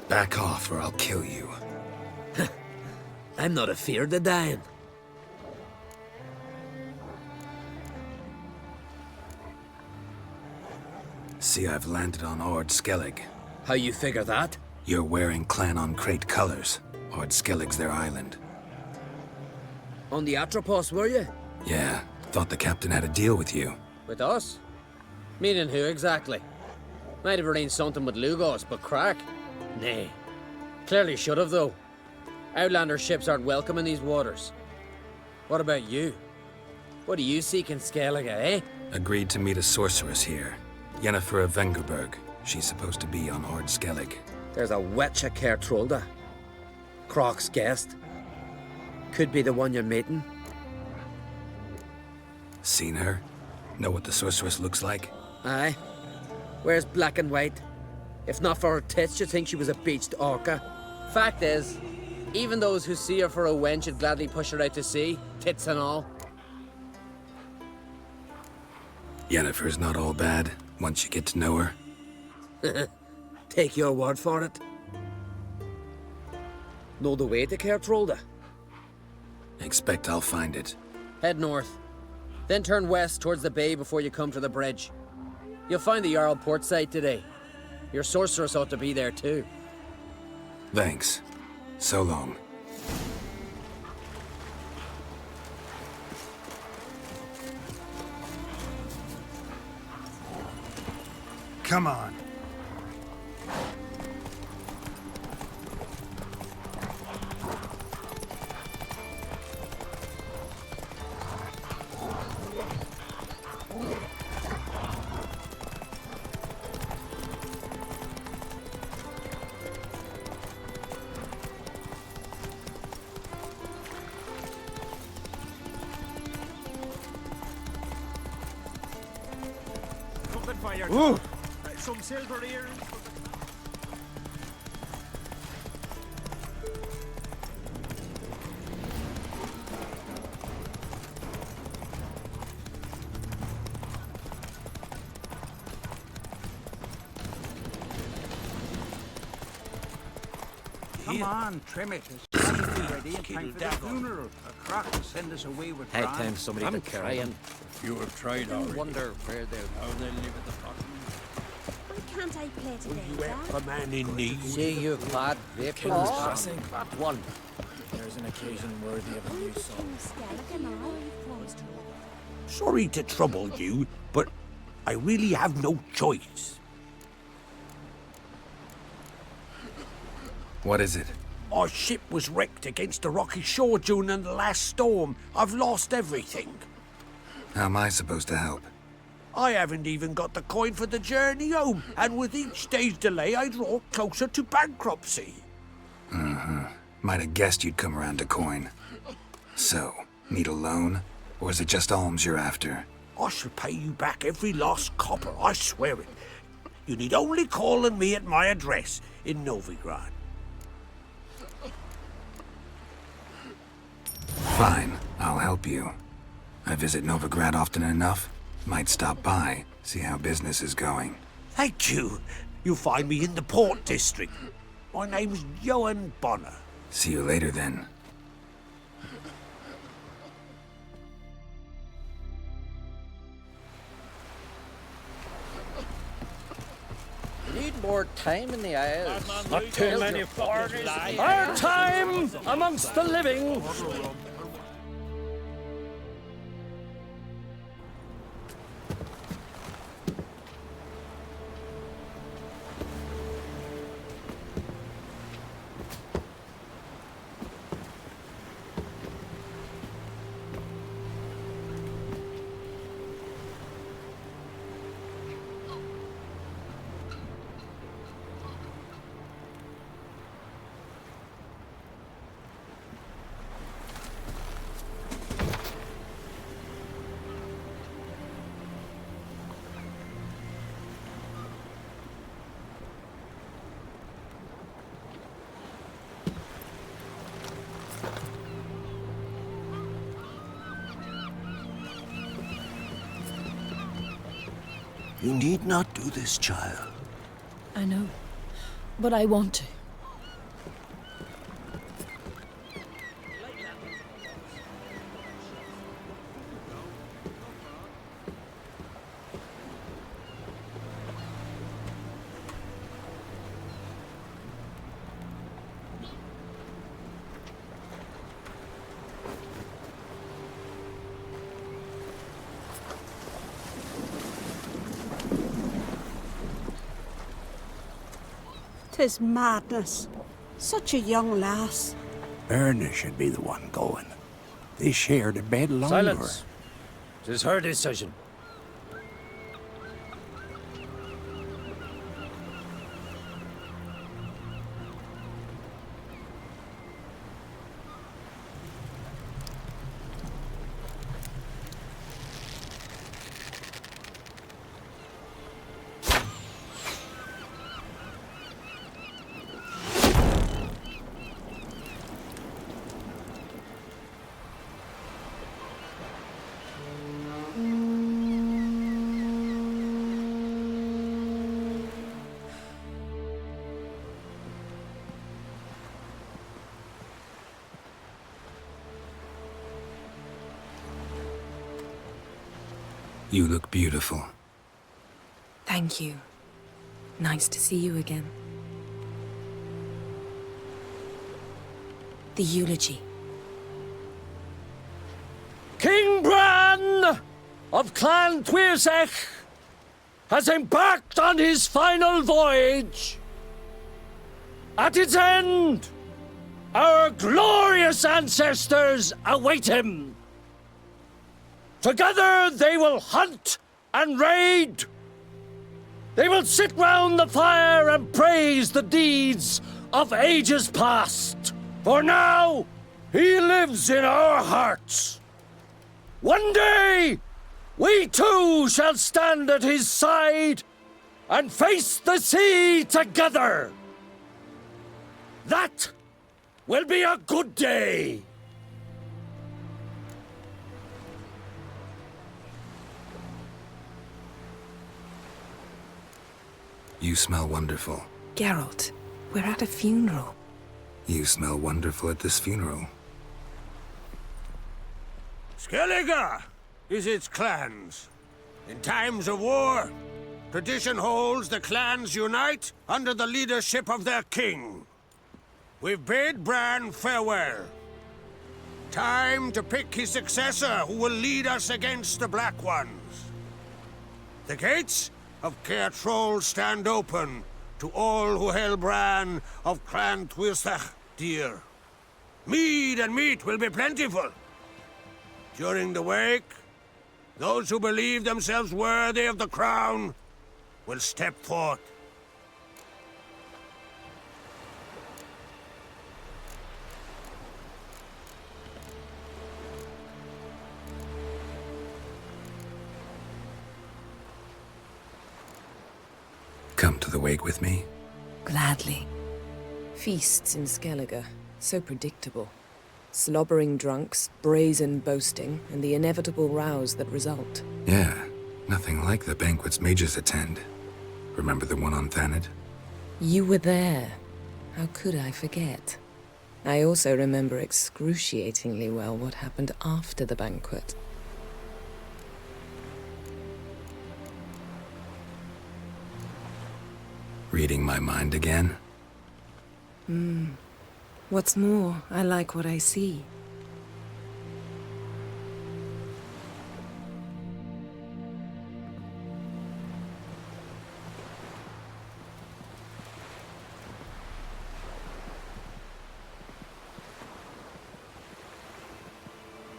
Back off or I'll kill you. I'm not afeard of dying. See, I've landed on Ord Skellig. How you figure that? You're wearing Clan on Crate colors. Ord Skellig's their island. On the Atropos, were you? Yeah, thought the captain had a deal with you. With us? Meaning who exactly? Might have arranged something with Lugos, but crack? Nay. Clearly should have, though. Outlander ships aren't welcome in these waters. What about you? What do you seek in Skellige, eh? Agreed to meet a sorceress here. Yennefer of Vengerberg. She's supposed to be on Hord Skellig. There's a wetcha Kertrolda. Croc's guest. Could be the one you're meeting. Seen her? Know what the sorceress looks like? Aye. Wears black and white. If not for her tits, you'd think she was a beached orca. Fact is, even those who see her for a wench would gladly push her out to sea, tits and all. Yennefer's not all bad, once you get to know her. Take your word for it. Know the way to Kertrolda? Expect I'll find it. Head north. Then turn west towards the bay before you come to the bridge. You'll find the Jarl port site today. Your sorceress ought to be there too. Thanks. So long. Come on. Ooh. Some silver earrings. Come on, trim it. It's ready in time for the funeral. A crock will send us away with Hey, bronze. time somebody to carry him. You have tried already. Wonder where they're... How they live at the bottom. Why can't I play today, You help Dad? a man in need. See you, clad vapours. King's Passing. One. There's an occasion worthy of a new song. Skellige, am I? Sorry to trouble you, but I really have no choice. What is it? Our ship was wrecked against the rocky shore during the last storm. I've lost everything. How am I supposed to help? I haven't even got the coin for the journey home, and with each day's delay, I draw closer to bankruptcy. Uh-huh. Might have guessed you'd come around to coin. So, need a loan? Or is it just alms you're after? I shall pay you back every lost copper, I swear it. You need only call on me at my address in Novigrad. Fine, I'll help you. I visit Novigrad often enough. Might stop by, see how business is going. Thank you. You'll find me in the Port District. My name's Johan Bonner. See you later then. Need more time in the eyes. Not too many foreigners. Our time amongst the living. You need not do this, child. I know, but I want to. 'Tis madness. Such a young lass. Erna should be the one going. They shared a bed longer. Silence. 'Tis her decision. You look beautiful. Thank you. Nice to see you again. The eulogy. King Bran of Clan Tuirsech has embarked on his final voyage. At its end, our glorious ancestors await him. Together they will hunt and raid. They will sit round the fire and praise the deeds of ages past. For now, he lives in our hearts. One day, we too shall stand at his side and face the sea together. That will be a good day. You smell wonderful. Geralt, we're at a funeral. You smell wonderful at this funeral. Skellige is its clans. In times of war, tradition holds the clans unite under the leadership of their king. We've bid Bran farewell. Time to pick his successor who will lead us against the Black Ones. The gates of Caer Troll stand open to all who held Bran of Clan Tuirsech dear. Mead and meat will be plentiful. During the wake, those who believe themselves worthy of the crown will step forth. Come to the wake with me? Gladly. Feasts in Skellige, so predictable. Slobbering drunks, brazen boasting, and the inevitable rows that result. Yeah, nothing like the banquets mages attend. Remember the one on Thanedd? You were there. How could I forget? I also remember excruciatingly well what happened after the banquet. Reading my mind again? What's more, I like what I see.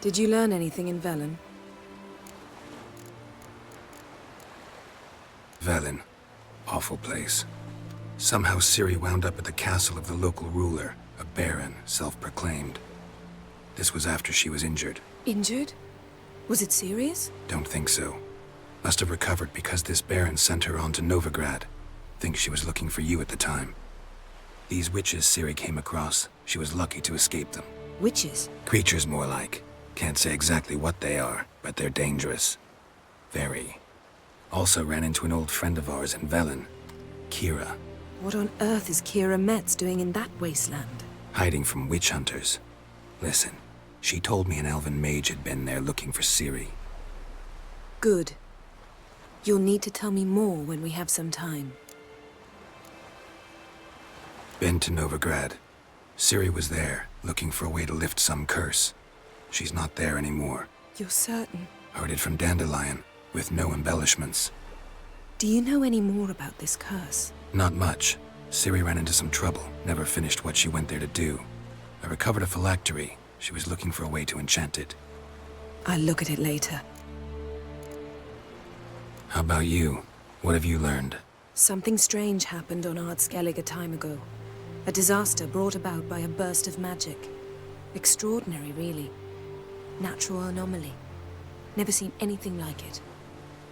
Did you learn anything in Velen? Velen. Awful place. Somehow Ciri wound up at the castle of the local ruler, a baron, self-proclaimed. This was after she was injured. Injured? Was it serious? Don't think so. Must have recovered because this baron sent her on to Novigrad. Think she was looking for you at the time. These witches Ciri came across, she was lucky to escape them. Witches? Creatures more like. Can't say exactly what they are, but they're dangerous. Very. Also ran into an old friend of ours in Velen, Kira. What on earth is Kira Metz doing in that wasteland? Hiding from witch hunters. Listen, she told me an elven mage had been there looking for Ciri. Good. You'll need to tell me more when we have some time. Been to Novigrad. Ciri was there, looking for a way to lift some curse. She's not there anymore. You're certain? Heard it from Dandelion, with no embellishments. Do you know any more about this curse? Not much. Ciri ran into some trouble, never finished what she went there to do. I recovered a phylactery. She was looking for a way to enchant it. I'll look at it later. How about you? What have you learned? Something strange happened on Ard Skellig a time ago. A disaster brought about by a burst of magic. Extraordinary, really. Natural anomaly. Never seen anything like it.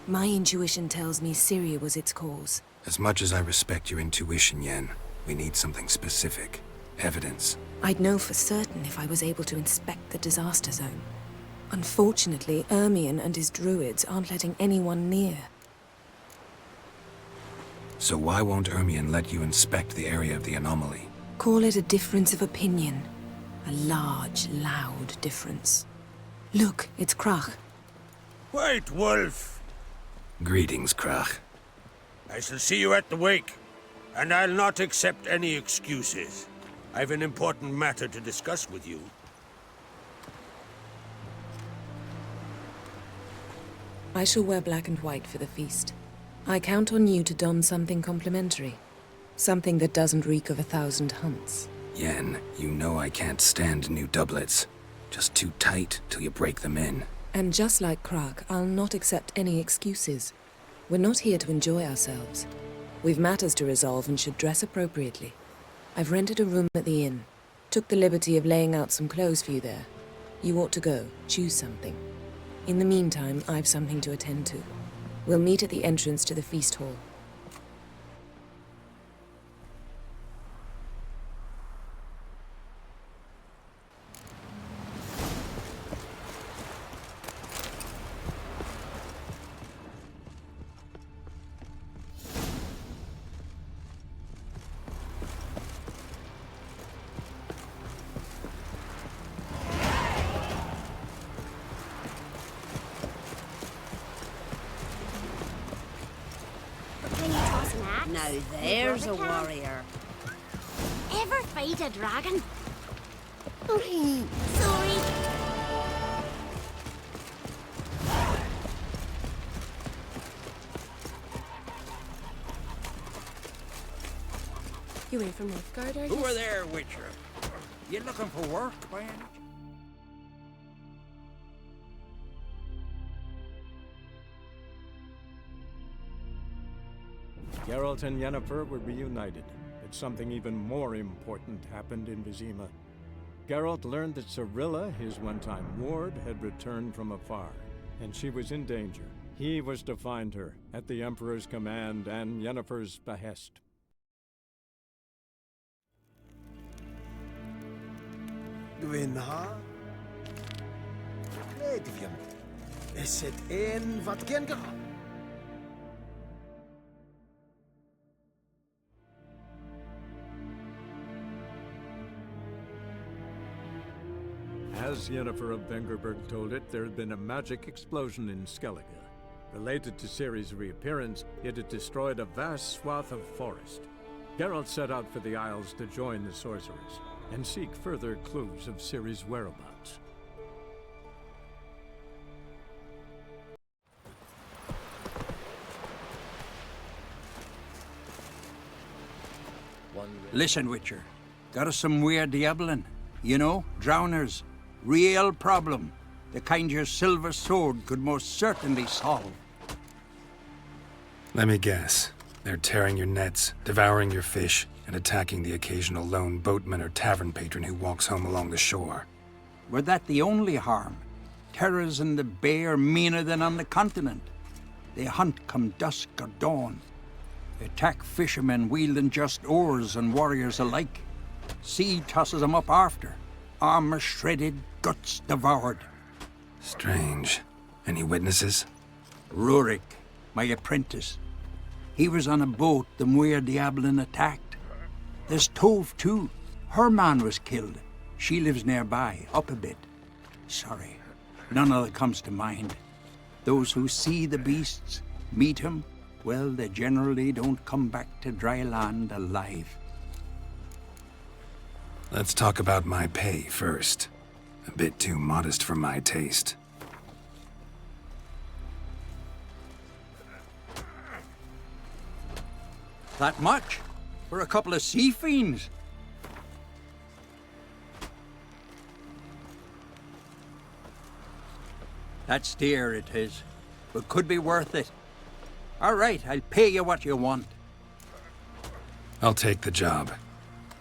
My intuition tells me Ciri was its cause. As much as I respect your intuition, Yen, we need something specific. Evidence. I'd know for certain if I was able to inspect the disaster zone. Unfortunately, Ermion and his druids aren't letting anyone near. So why won't Ermion let you inspect the area of the anomaly? Call it a difference of opinion. A large, loud difference. Look, it's Krach. White Wolf! Greetings, Krach. I shall see you at the wake, and I'll not accept any excuses. I've an important matter to discuss with you. I shall wear black and white for the feast. I count on you to don something complimentary. Something that doesn't reek of 1,000 hunts. Yen, you know I can't stand new doublets. Just too tight till you break them in. And just like Krach, I'll not accept any excuses. We're not here to enjoy ourselves. We've matters to resolve and should dress appropriately. I've rented a room at the inn. Took the liberty of laying out some clothes for you there. You ought to go. Choose something. In the meantime, I've something to attend to. We'll meet at the entrance to the feast hall. Now there's a warrior. Ever fight a dragon? Oh, sorry. You ain't from Novigrad, are you? Who are there, Witcher? You looking for work, by any chance? Geralt and Yennefer were reunited, but something even more important happened in Vizima. Geralt learned that Cirilla, his one-time ward, had returned from afar, and she was in danger. He was to find her, at the Emperor's command and Yennefer's behest. Gwynha? Ledvjem. Is het een wat ken gehad? As Yennefer of Vengerberg told it, there had been a magic explosion in Skellige. Related to Ciri's reappearance, it had destroyed a vast swath of forest. Geralt set out for the Isles to join the sorcerers, and seek further clues of Ciri's whereabouts. Listen, Witcher. Got us some weird diabling. You know, drowners. Real problem. The kind your silver sword could most certainly solve. Let me guess. They're tearing your nets, devouring your fish, and attacking the occasional lone boatman or tavern patron who walks home along the shore. Were that the only harm? Terrors in the bay are meaner than on the continent. They hunt come dusk or dawn. They attack fishermen wielding just oars and warriors alike. Sea tosses them up after. Armor shredded, guts devoured. Strange. Any witnesses? Rurik, my apprentice. He was on a boat the Muir Diablin attacked. There's Tove, too. Her man was killed. She lives nearby, up a bit. Sorry, none other comes to mind. Those who see the beasts, meet him, well, they generally don't come back to dry land alive. Let's talk about my pay first. A bit too modest for my taste. That much? for a couple of sea fiends. That's dear, it is, but could be worth it. All right, I'll pay you what you want. I'll take the job.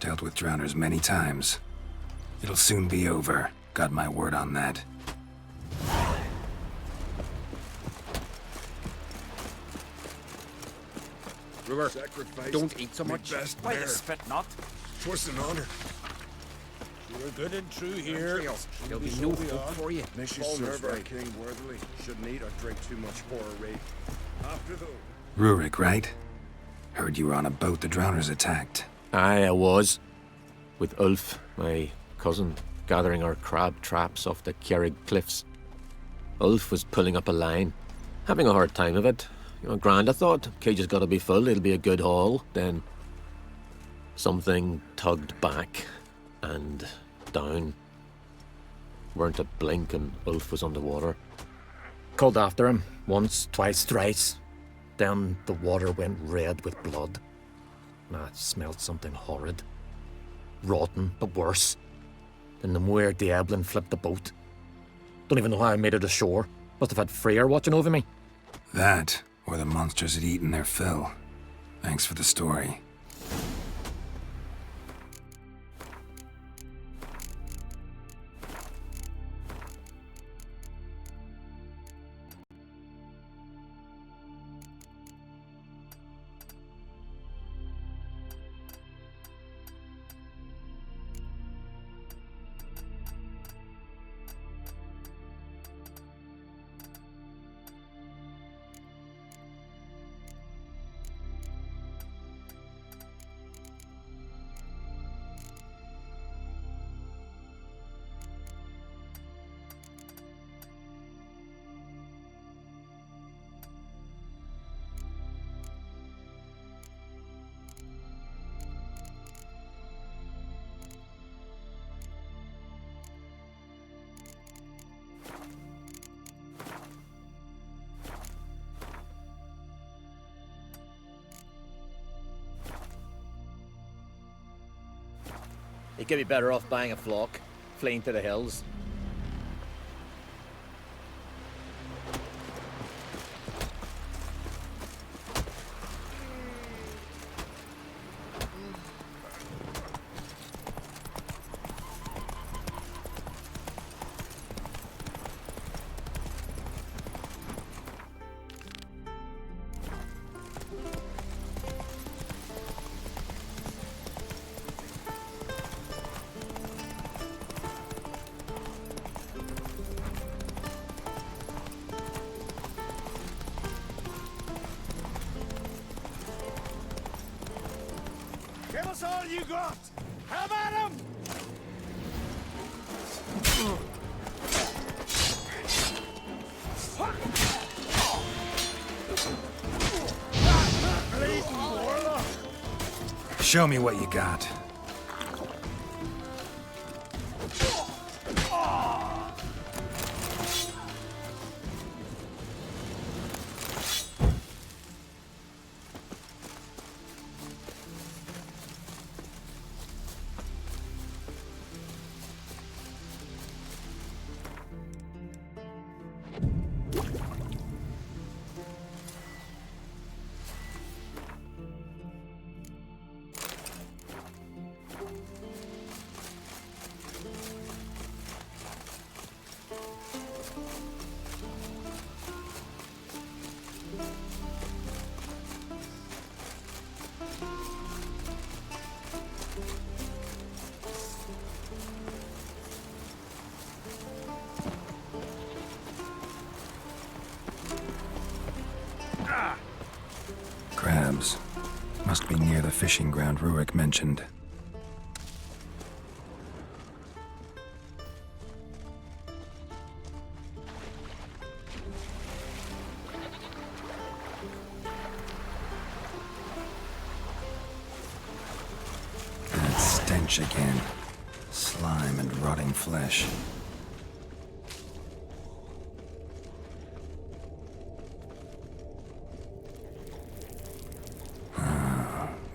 Dealt with drowners many times. It'll soon be over. Got my word on that. Rurik, don't eat so much. Why you spit not? 'Twas an honor. You're good and true here. There'll be no hope for you. Miss you serve our king worthily. Shouldn't eat or drink too much for a raid. After those. Rurik, right? Heard you were on a boat the drowners attacked. Aye, I was. With Ulf, my cousin, gathering our crab traps off the Kjerrig cliffs. Ulf was pulling up a line, having a hard time of it. You know, grand, I thought. Cage has got to be full, it'll be a good haul. Then something tugged back and down. Weren't a blink and Ulf was underwater. Called after him, once, twice, thrice. Then the water went red with blood. And I smelled something horrid. Rotten, but worse. Then the Muir Diablin flipped the boat. Don't even know how I made it ashore. Must have had Freyr watching over me. That, or the monsters had eaten their fill. Thanks for the story. You could be better off buying a flock, fleeing to the hills. Give us all you got! Have at 'em! Show me what you got. Crabs. Must be near the fishing ground Rurik mentioned. That stench again. Slime and rotting flesh.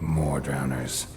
More more drowners.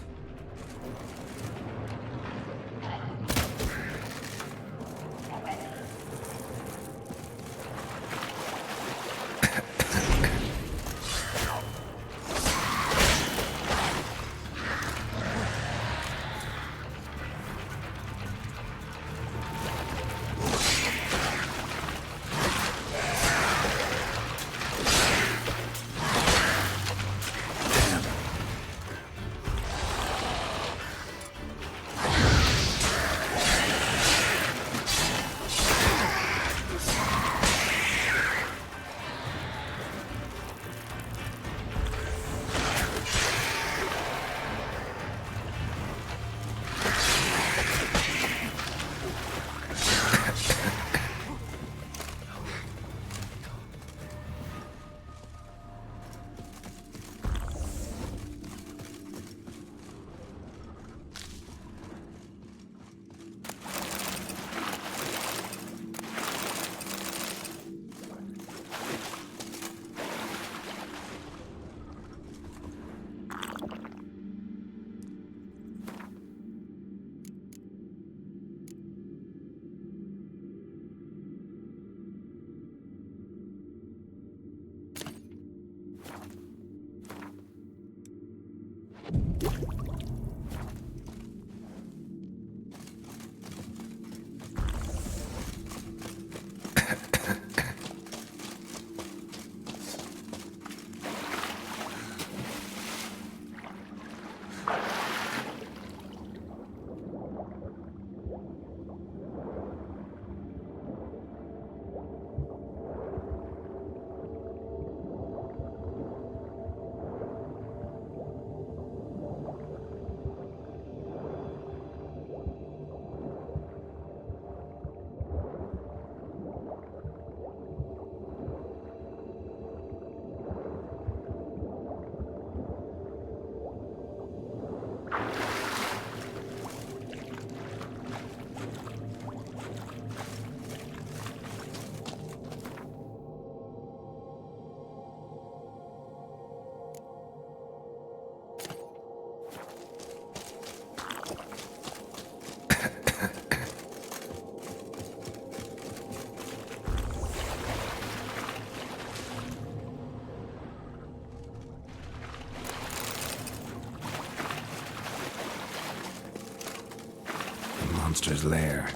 Monster's lair,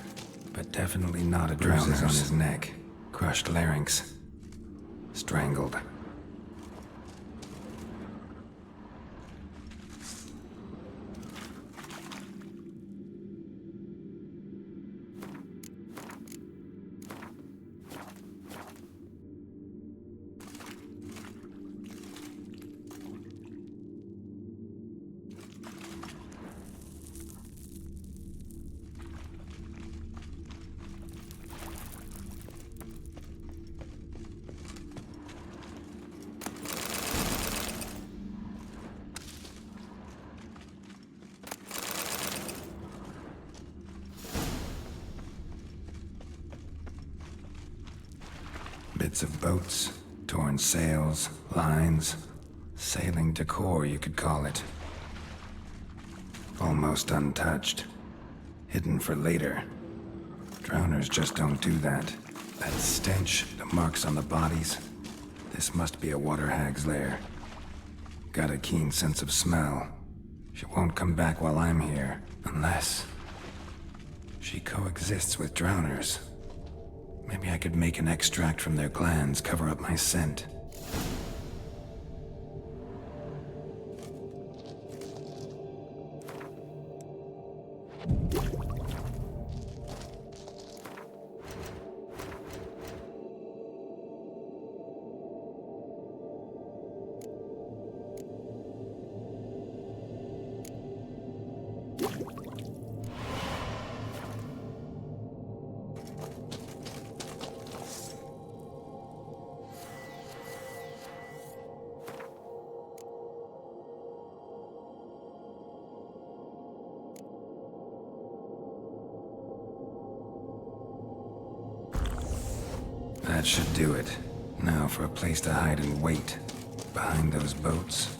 but definitely not a drowner's on his neck. Crushed larynx. Strangled. Bits of boats, torn sails, lines, sailing decor, you could call it. Almost untouched. Hidden for later. Drowners just don't do that. That stench, the marks on the bodies. This must be a water hag's lair. Got a keen sense of smell. She won't come back while I'm here, unless she coexists with drowners. Maybe I could make an extract from their glands cover up my scent. That should do it. Now for a place to hide and wait. Behind those boats.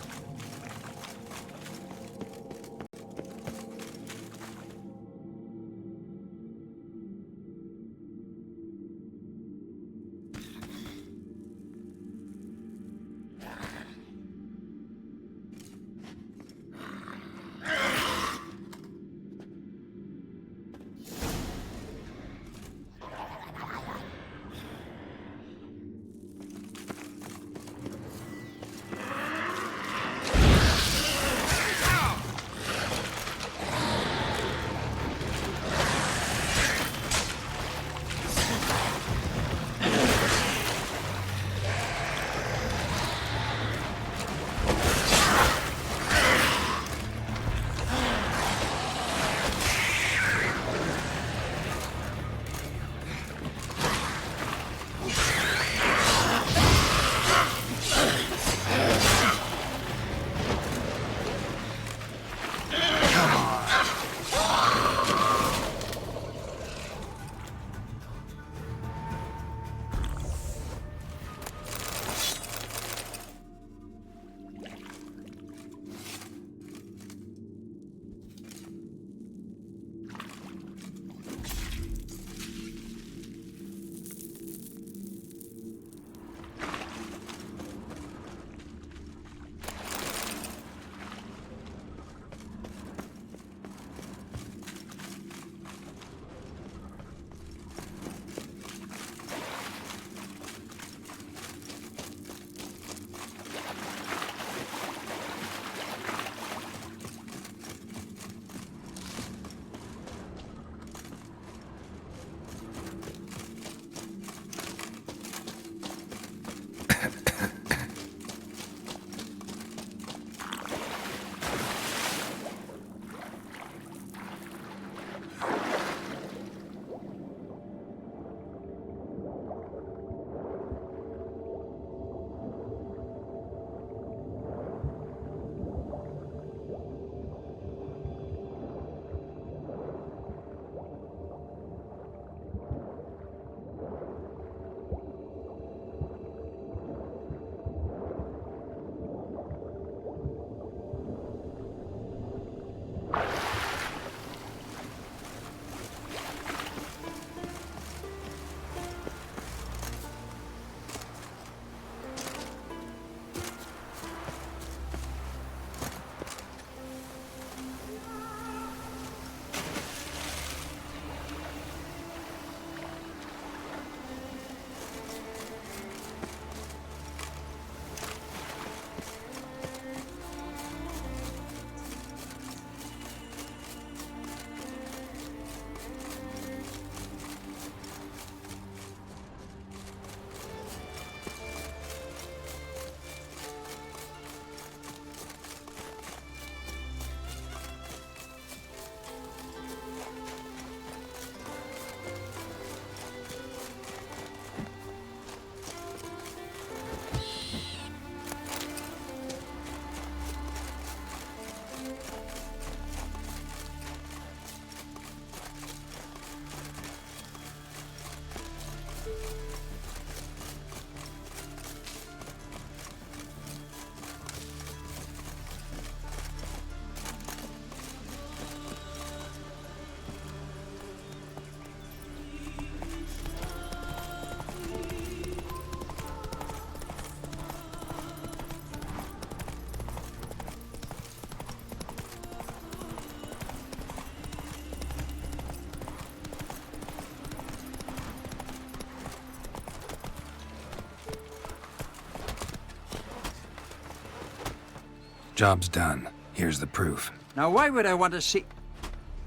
Job's done. Here's the proof. Now why would I want to see...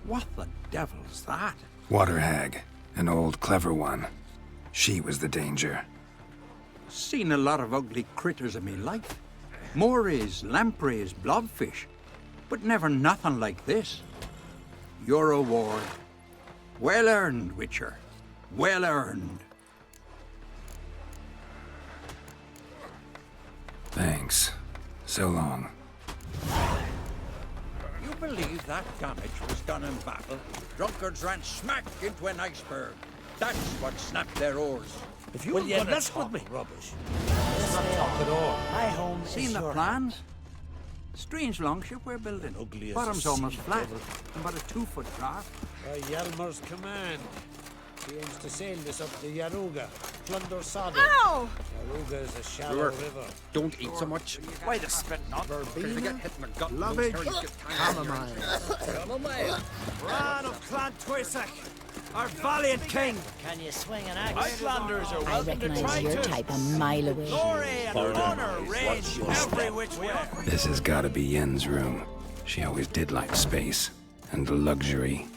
What the devil's that? Water hag. An old, clever one. She was the danger. Seen a lot of ugly critters in me life. Morays, lampreys, blobfish. But never nothing like this. Your reward. Well earned, Witcher. Well earned. Thanks. So long. You believe that damage was done in battle? Drunkards ran smack into an iceberg. That's what snapped their oars. If you were gonna talk with me, rubbish. Let's not talk at all. My home Seen is the your plans? Strange longship we're building. Ugly as Bottom's a almost sea flat, devil. and about a 2-foot draft. By Yalmar's command, he aims to sail this up the Yaruga, plunder Sodom. Ow! Yaruga is a shallow Brewer, river. don't eat so much. Why the spit not? Can you get hit in the gut? Lovage. Chamomile. Chamomile. Bran of Clan Twisak, our valiant king. Can you swing an axe? Icelanders are I welcome to recognize try your too. type a mile away. Glory and honor reign every which way. This has gotta be Yen's room. She always did like space and luxury.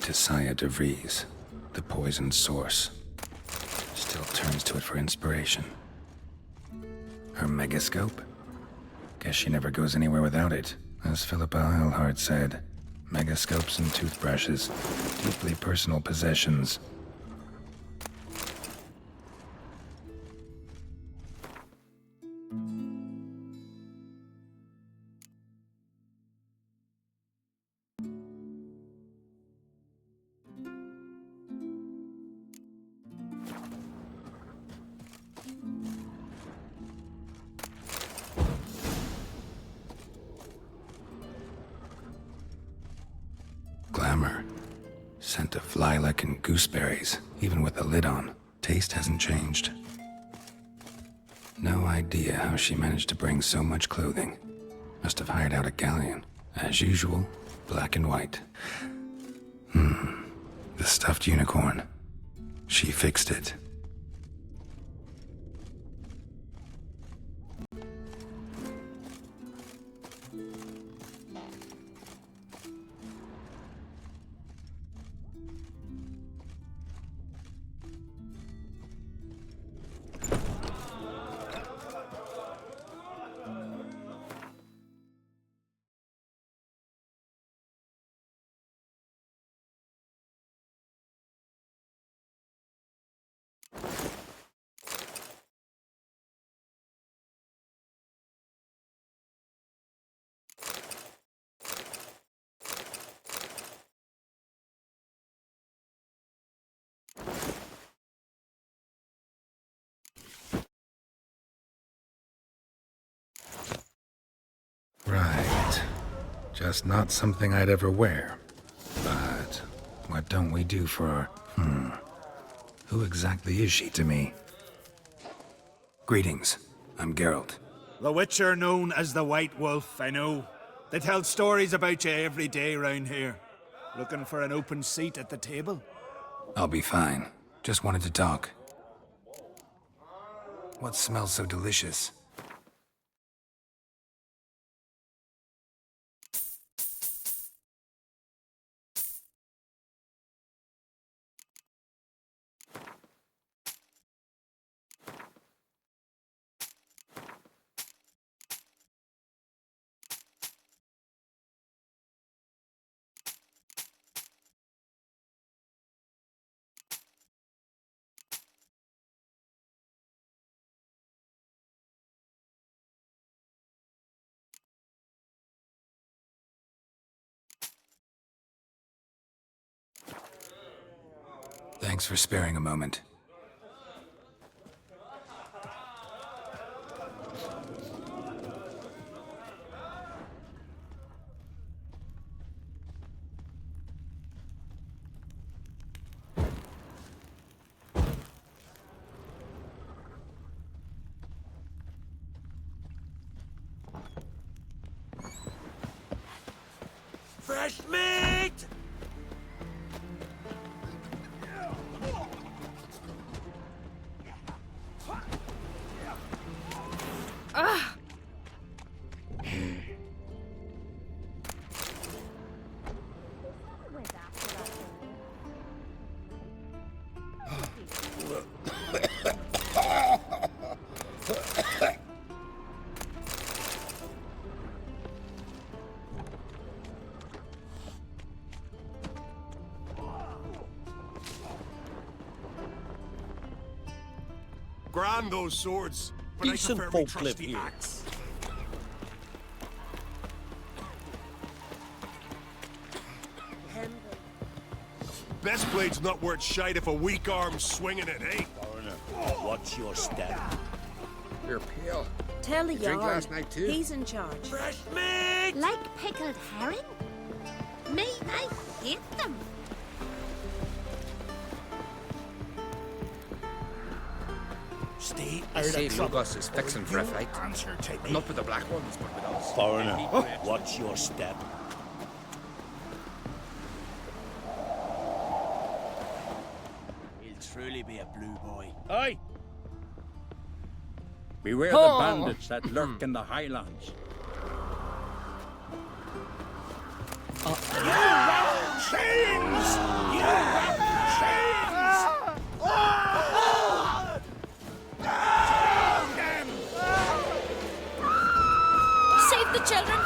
Tisaya de Vries, the poisoned source. Still turns to it for inspiration. Her megascope? Guess she never goes anywhere without it. As Philippa Eilhart said, megascopes and toothbrushes, deeply personal possessions. Glamour. Scent of lilac and gooseberries, even with the lid on. Taste hasn't changed. No idea how she managed to bring so much clothing. Must have hired out a galleon. As usual, black and white. The stuffed unicorn. She fixed it. Right. Just not something I'd ever wear. But what don't we do for our... Who exactly is she to me? Greetings. I'm Geralt. The Witcher known as the White Wolf, I know. They tell stories about you every day round here. Looking for an open seat at the table? I'll be fine. Just wanted to talk. What smells so delicious? Thanks for sparing a moment. Fresh meat! grand, those swords. But Decent I prefer me folk live trusty here. axe. Best blade's not worth shite if a weak arm's swinging it, eh? Watch your step. You're pale. Tell the You drink Jarl. last night too? He's in charge. Fresh meat! Like pickled herring? Me, I hate them. Stay I out say of trouble. Lugos is fixing for a fight. Not with the black ones, but with us. Foreigner, watch your step. He'll truly be a blue boy. Aye! Beware the Oh. bandits that lurk in the highlands. Chains! You have chains! Save the children!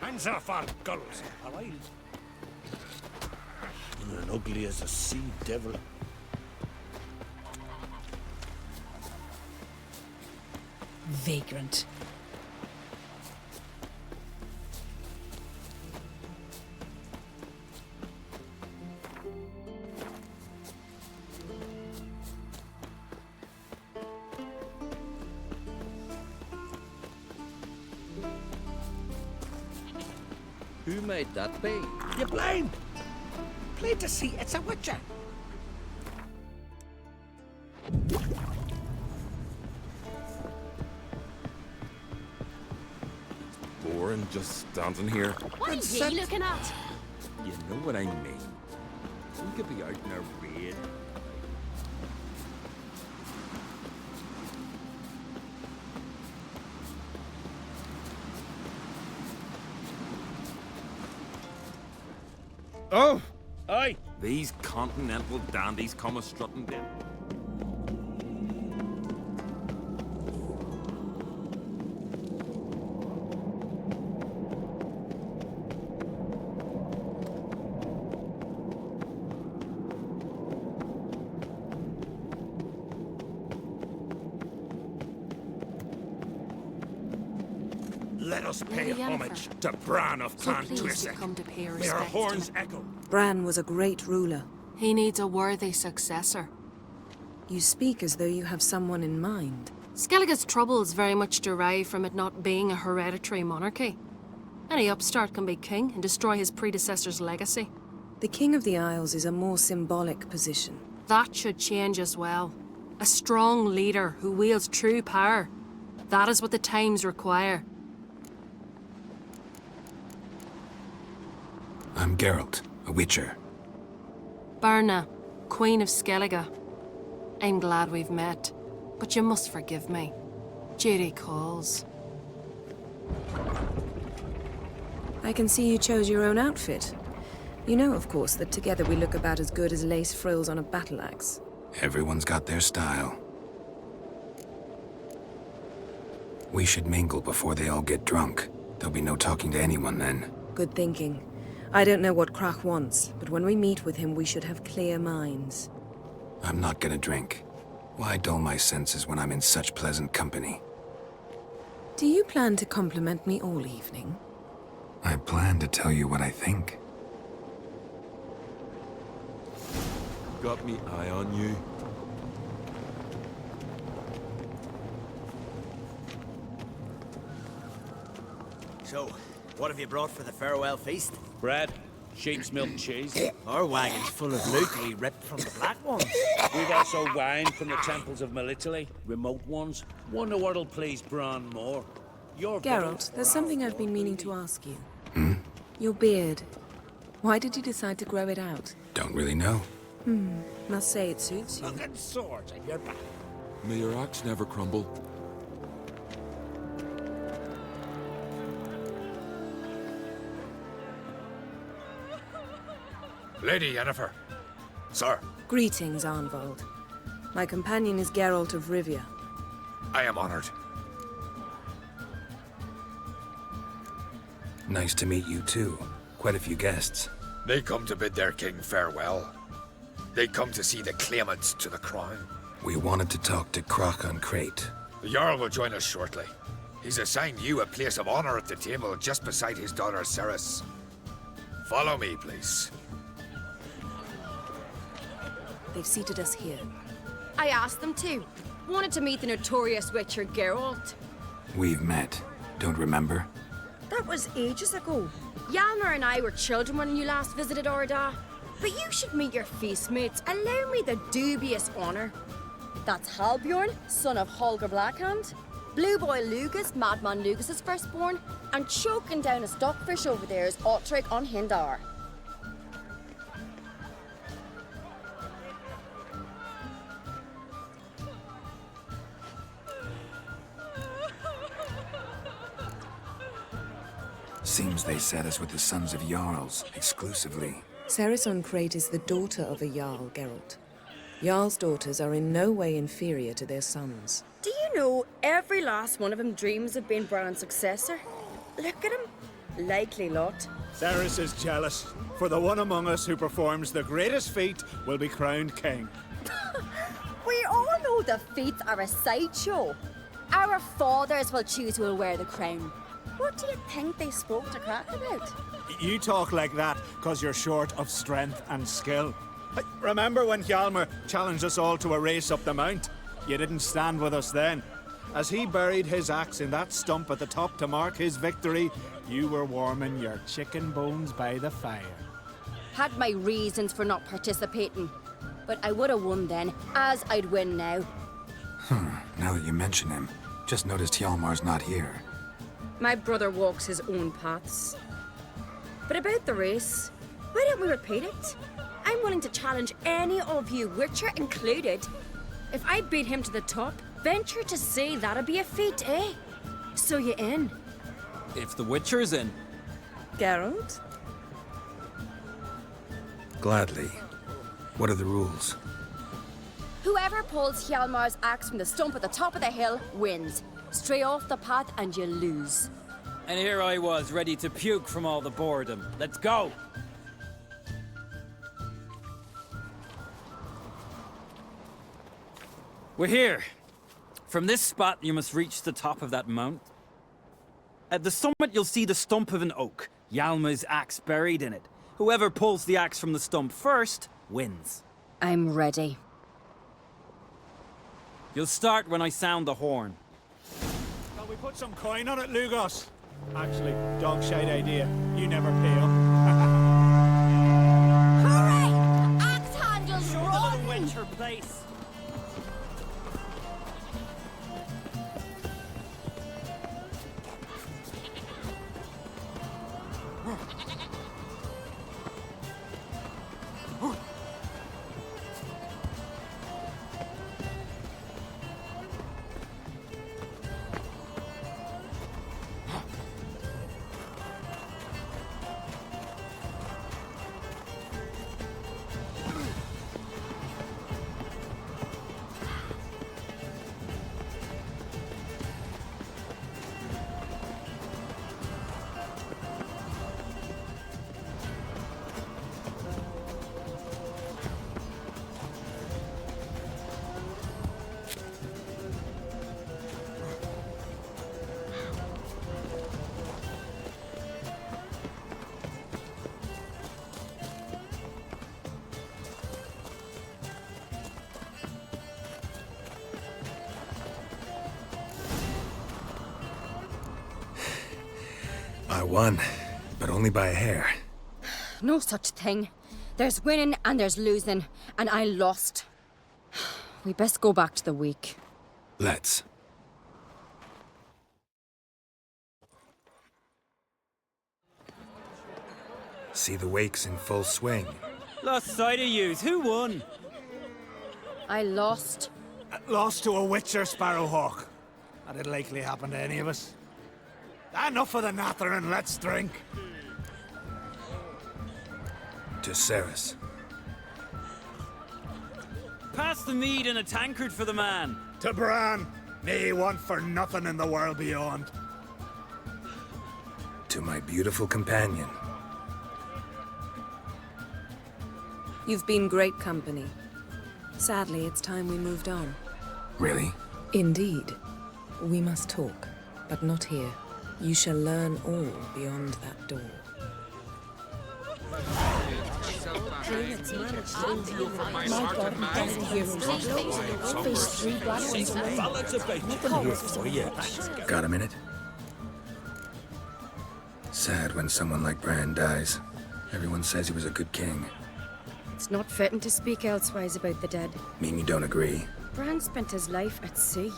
Hands off our guns, alright? And ugly as a sea devil. Vagrant. Who made that be? You're blind! Plain to see, it's a witcher. Boring just standing here. What are you looking at? You know what I mean. We could be out in a raid. Oh! Aye! These continental dandies come a strutting down. Let us pay Lady homage Yennefer. to Bran of So Clan pleased Twisek. you've come to pay May our respect to horns him. echo. Bran was a great ruler. He needs a worthy successor. You speak as though you have someone in mind. Skellige's troubles very much derive from it not being a hereditary monarchy. Any upstart can be king and destroy his predecessor's legacy. The King of the Isles is a more symbolic position. That should change as well. A strong leader who wields true power. That is what the times require. I'm Geralt, a witcher. Birna, Queen of Skellige. I'm glad we've met, but you must forgive me. Duty calls. I can see you chose your own outfit. You know, of course, that together we look about as good as lace frills on a battle axe. Everyone's got their style. We should mingle before they all get drunk. There'll be no talking to anyone then. Good thinking. I don't know what Krach wants, but when we meet with him, we should have clear minds. I'm not gonna drink. Why dull my senses when I'm in such pleasant company? Do you plan to compliment me all evening? I plan to tell you what I think. Got me eye on you. So, what have you brought for the farewell feast? Bread, sheep's milk cheese. Our wagon's full of loot we ripped from the black ones. We've also wine from the temples of Melitele, remote ones. Wonder what'll please Bran more. Your Geralt, there's something I've been meaning to ask you. Your beard. Why did you decide to grow it out? Don't really know. Must say it suits you. Fucking swords in your back. May your axe never crumble. Lady Yennefer. Sir, Greetings, Arnvold. My companion is Geralt of Rivia. I am honored. Nice to meet you too. Quite a few guests. They come to bid their king farewell. They come to see the claimants to the crown. We wanted to talk to Croc on Crate. The Jarl will join us shortly. He's assigned you a place of honor at the table just beside his daughter Ceres. Follow me, please. They've seated us here. I asked them to. Wanted to meet the notorious witcher Geralt. We've met. Don't remember? That was ages ago. Hjalmar and I were children when you last visited Orda. But you should meet your feast mates. Allow me the dubious honor. That's Halbjorn, son of Holger Blackhand. Blue Boy Lugus, Madman Lugus' firstborn. And choking down a stockfish over there is Otric on Hindar. Seems they set us with the sons of Jarls, exclusively. Ceres on Crate is the daughter of a Jarl, Geralt. Jarl's daughters are in no way inferior to their sons. Do you know every last one of them dreams of being Bran's successor? Look at him. Likely lot. Ceres is jealous, for the one among us who performs the greatest feat will be crowned king. We all know the feats are a sideshow. Our fathers will choose who will wear the crown. What do you think they spoke to Crack about? You talk like that because you're short of strength and skill. Remember when Hjalmar challenged us all to a race up the mount? You didn't stand with us then. As he buried his axe in that stump at the top to mark his victory, you were warming your chicken bones by the fire. Had my reasons for not participating. But I would have won then, as I'd win now. Now that you mention him, just noticed Hjalmar's not here. My brother walks his own paths. But about the race, why don't we repeat it? I'm willing to challenge any of you, Witcher included. If I beat him to the top, venture to say that'd be a feat, eh? So you in? If the Witcher's in. Geralt? Gladly. What are the rules? Whoever pulls Hjalmar's axe from the stump at the top of the hill wins. Stray off the path and you lose. And here I was, ready to puke from all the boredom. Let's go! We're here. From this spot, you must reach the top of that mount. At the summit, you'll see the stump of an oak. Hjalmar's axe buried in it. Whoever pulls the axe from the stump first, wins. I'm ready. You'll start when I sound the horn. Shall we put some coin on it, Lugos? Actually, dog shite idea. You never pay up. Hooray! Axe handles Show run! the little wench her place. I won, but only by a hair. No such thing. There's winning and there's losing, and I lost. We best go back to the week. Let's. See the wakes in full swing. Lost sight of yous. Who won? I lost. Lost to a witcher, Sparrowhawk. That'd likely happen to any of us. Enough of the natter and let's drink. To Ceres. Pass the mead in a tankard for the man. To Bran. May he want for nothing in the world beyond. To my beautiful companion. You've been great company. Sadly, it's time we moved on. Really? Indeed. We must talk, but not here. You shall learn all beyond that door. Got a minute? Sad when someone like Bran dies. Everyone says he was a good king. It's not fitting to speak elsewise about the dead. Mean you don't agree? Bran spent his life at sea.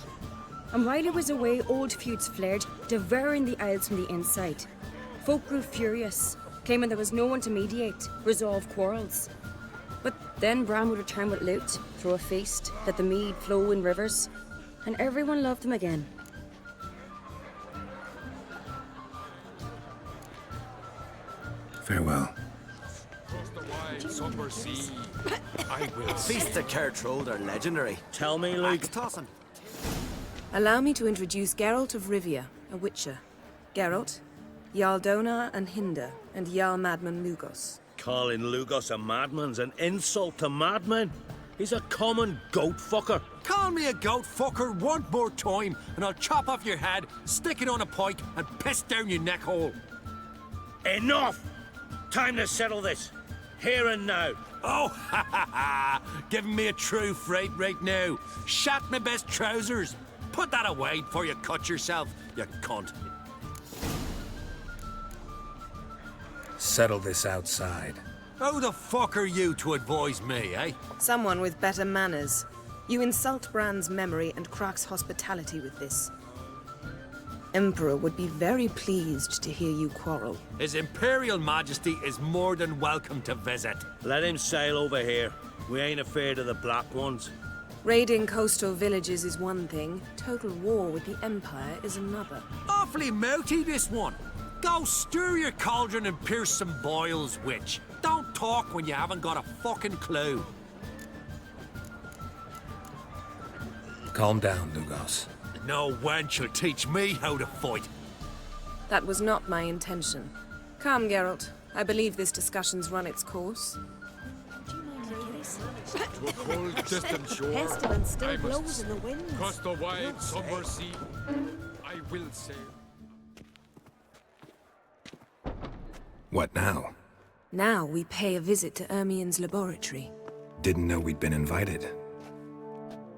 And while he was away, old feuds flared, devouring the Isles from the inside. Folk grew furious, claiming there was no one to mediate, resolve quarrels. But then Bran would return with loot, throw a feast, let the mead flow in rivers, and everyone loved him again. Farewell. I will. Feasts at Geralt are legendary. Tell me, Luke. Tossing. Allow me to introduce Geralt of Rivia, a witcher. Geralt, Jarl Donar and Hinder, and Jarl Madman Lugos. Calling Lugos a madman's an insult to madmen. He's a common goat fucker. Call me a goat fucker one more time, and I'll chop off your head, stick it on a pike, and piss down your neck hole. Enough! Time to settle this. Here and now. Oh, ha ha ha! Giving me a true fright right now. Shat my best trousers. Put that away before you cut yourself, you cunt. Settle this outside. Who the fuck are you to advise me, eh? Someone with better manners. You insult Bran's memory and Crach's hospitality with this. Emperor would be very pleased to hear you quarrel. His Imperial Majesty is more than welcome to visit. Let him sail over here. We ain't afraid of the Black Ones. Raiding coastal villages is one thing. Total war with the Empire is another. Awfully mouthy, this one. Go stir your cauldron and pierce some boils, witch. Don't talk when you haven't got a fucking clue. Calm down, Lugos. No wench will teach me how to fight. That was not my intention. Come, Geralt. I believe this discussion's run its course. To a cold, distant shore, Pestilence still I blows must in the winds. cross the wide, somber sea. I will sail. What now? Now we pay a visit to Ermien's laboratory. Didn't know we'd been invited.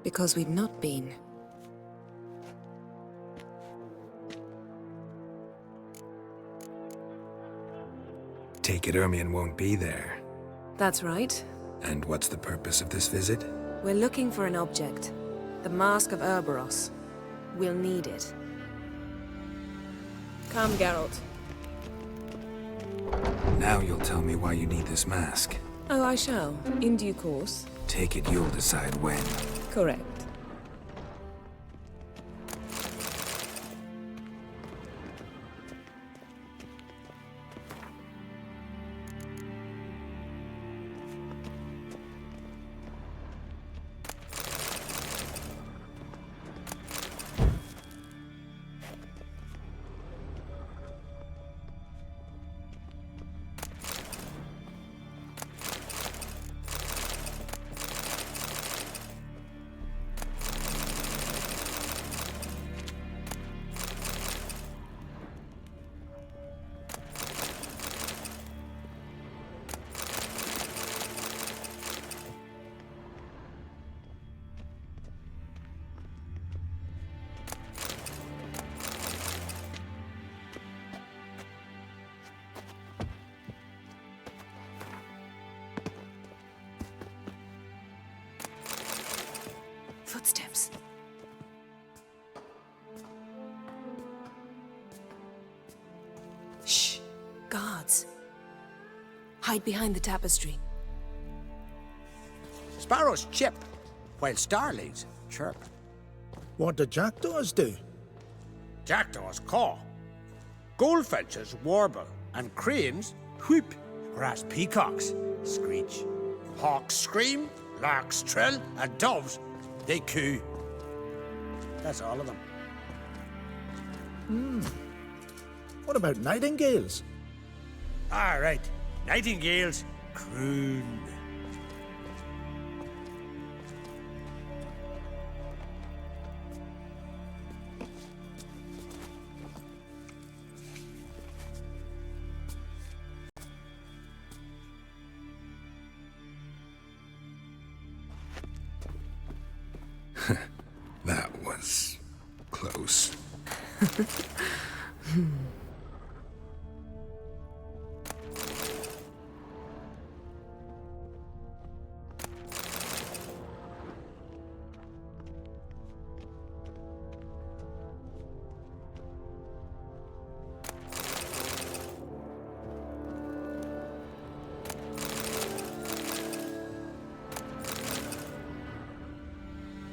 Because we've not been. Take it Ermien won't be there. That's right. And what's the purpose of this visit? We're looking for an object. The Mask of Urboros. We'll need it. Come, Geralt. Now you'll tell me why you need this mask. Oh, I shall. In due course. Take it you'll decide when. Correct. Footsteps. Shh. Guards. Hide behind the tapestry. Sparrows chip, while starlings chirp. What do jackdaws do? Jackdaws caw. Goldfinches warble, and cranes whoop, whereas peacocks screech. Hawks scream, larks trill, and doves, they coo. That's all of them. What about nightingales? All right, nightingales croon. That was close.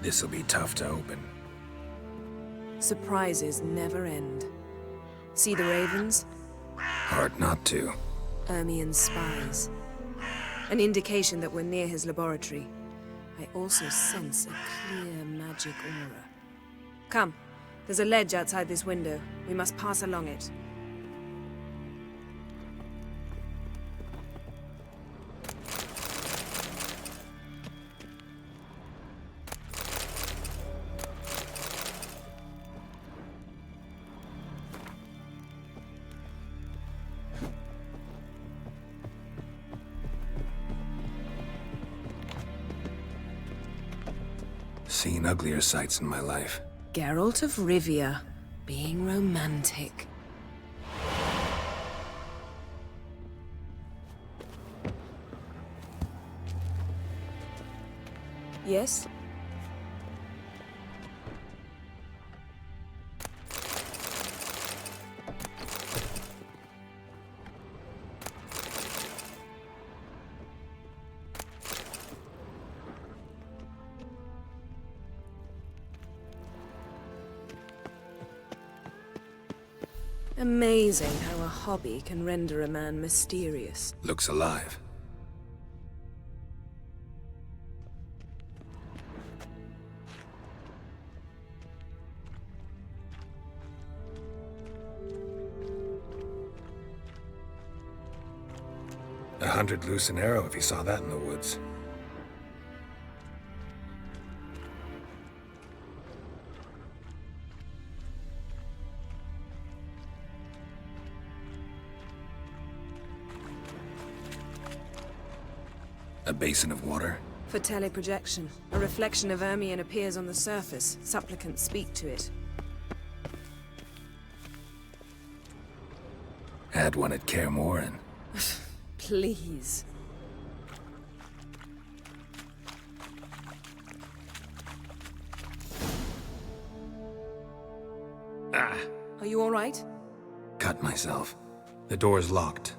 This'll be tough to open. Surprises never end. See the ravens? Hard not to. Ermien's spies. An indication that we're near his laboratory. I also sense a clear magic aura. Come, there's a ledge outside this window. We must pass along it. Seen uglier sights in my life. Geralt of Rivia, being romantic. Yes? Amazing how a hobby can render a man mysterious. Looks alive. $100 loose an arrow if he saw that in the woods. A basin of water? For teleprojection. A reflection of Ermien appears on the surface. Supplicants speak to it. Had one at Kaer Morhen. Please. Ah! Are you all right? Cut myself. The door's locked.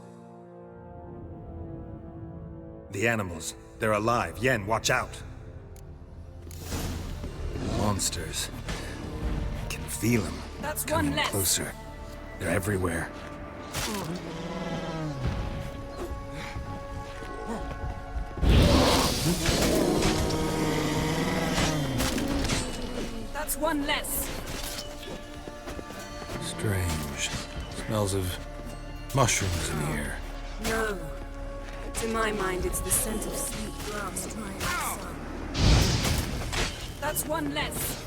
The animals. They're alive. Yen, watch out. Monsters. I can feel them. That's Coming one less. closer. They're everywhere. That's one less. Strange. Smells of mushrooms in the air. No. To my mind, it's the scent of sweet grass drying in the sun. That's one less.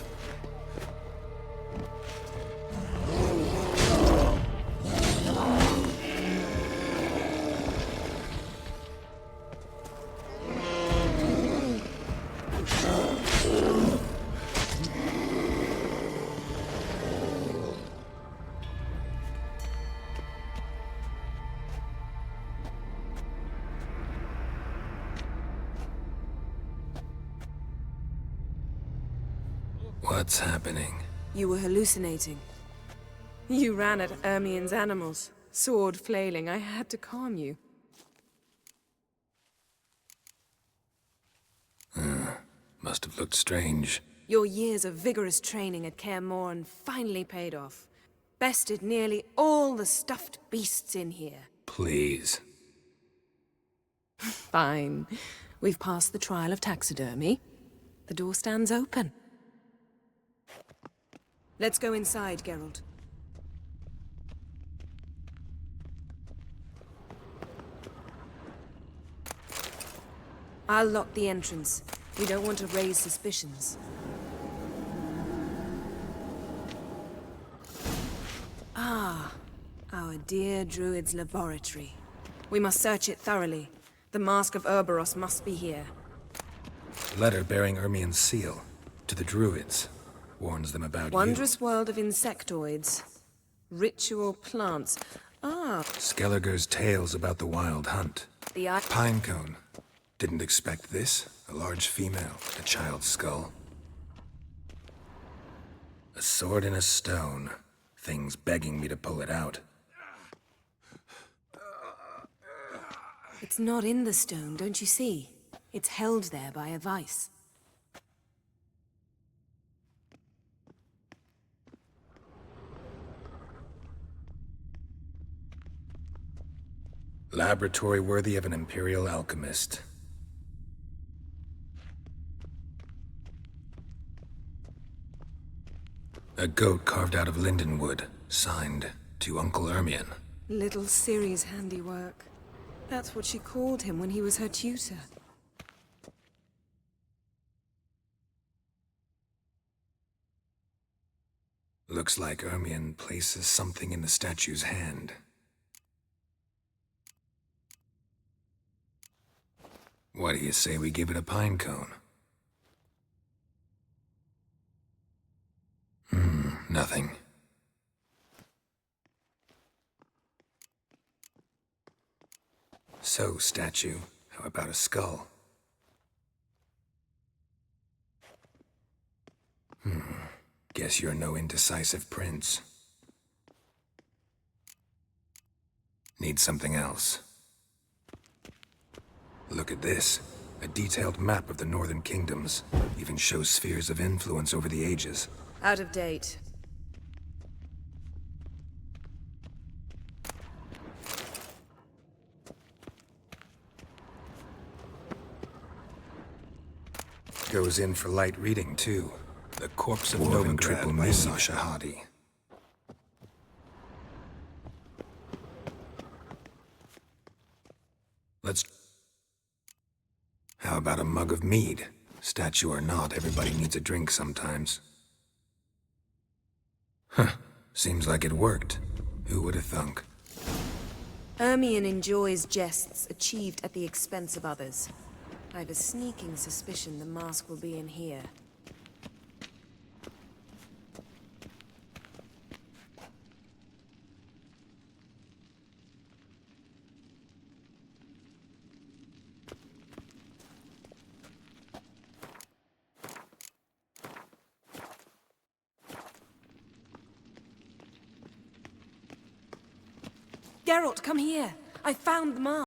What's happening? You were hallucinating. You ran at Ermien's animals, sword flailing. I had to calm you. Must have looked strange. Your years of vigorous training at Kaer Morhen finally paid off. Bested nearly all the stuffed beasts in here. Please. Fine. We've passed the trial of taxidermy. The door stands open. Let's go inside, Geralt. I'll lock the entrance. We don't want to raise suspicions. Ah, our dear druid's laboratory. We must search it thoroughly. The Mask of Urboros must be here. Letter bearing Ermien's seal to the druids. Warns them about Wondrous world of insectoids. Ritual plants. Ah. Skelliger's tales about the wild hunt. The Pinecone. Didn't expect this. A large female. A child's skull. A sword in a stone. Things begging me to pull it out. It's not in the stone, don't you see? It's held there by a vice. Laboratory worthy of an imperial alchemist. A goat carved out of lindenwood, signed to Uncle Ermien. Little Ciri's handiwork. That's what she called him when he was her tutor. Looks like Ermien places something in the statue's hand. What do you say we give it a pine cone? Nothing. So, statue, how about a skull? Guess you're no indecisive prince. Need something else. Look at this. A detailed map of the northern kingdoms. Even shows spheres of influence over the ages. Out of date. Goes in for light reading, too. The Corpse of Novigrad by Sasha Hadi. How about a mug of mead? Statue or not, everybody needs a drink sometimes. Seems like it worked. Who would have thunk? Ermien enjoys jests achieved at the expense of others. I've a sneaking suspicion the mask will be in here. Geralt, come here. I found the mask.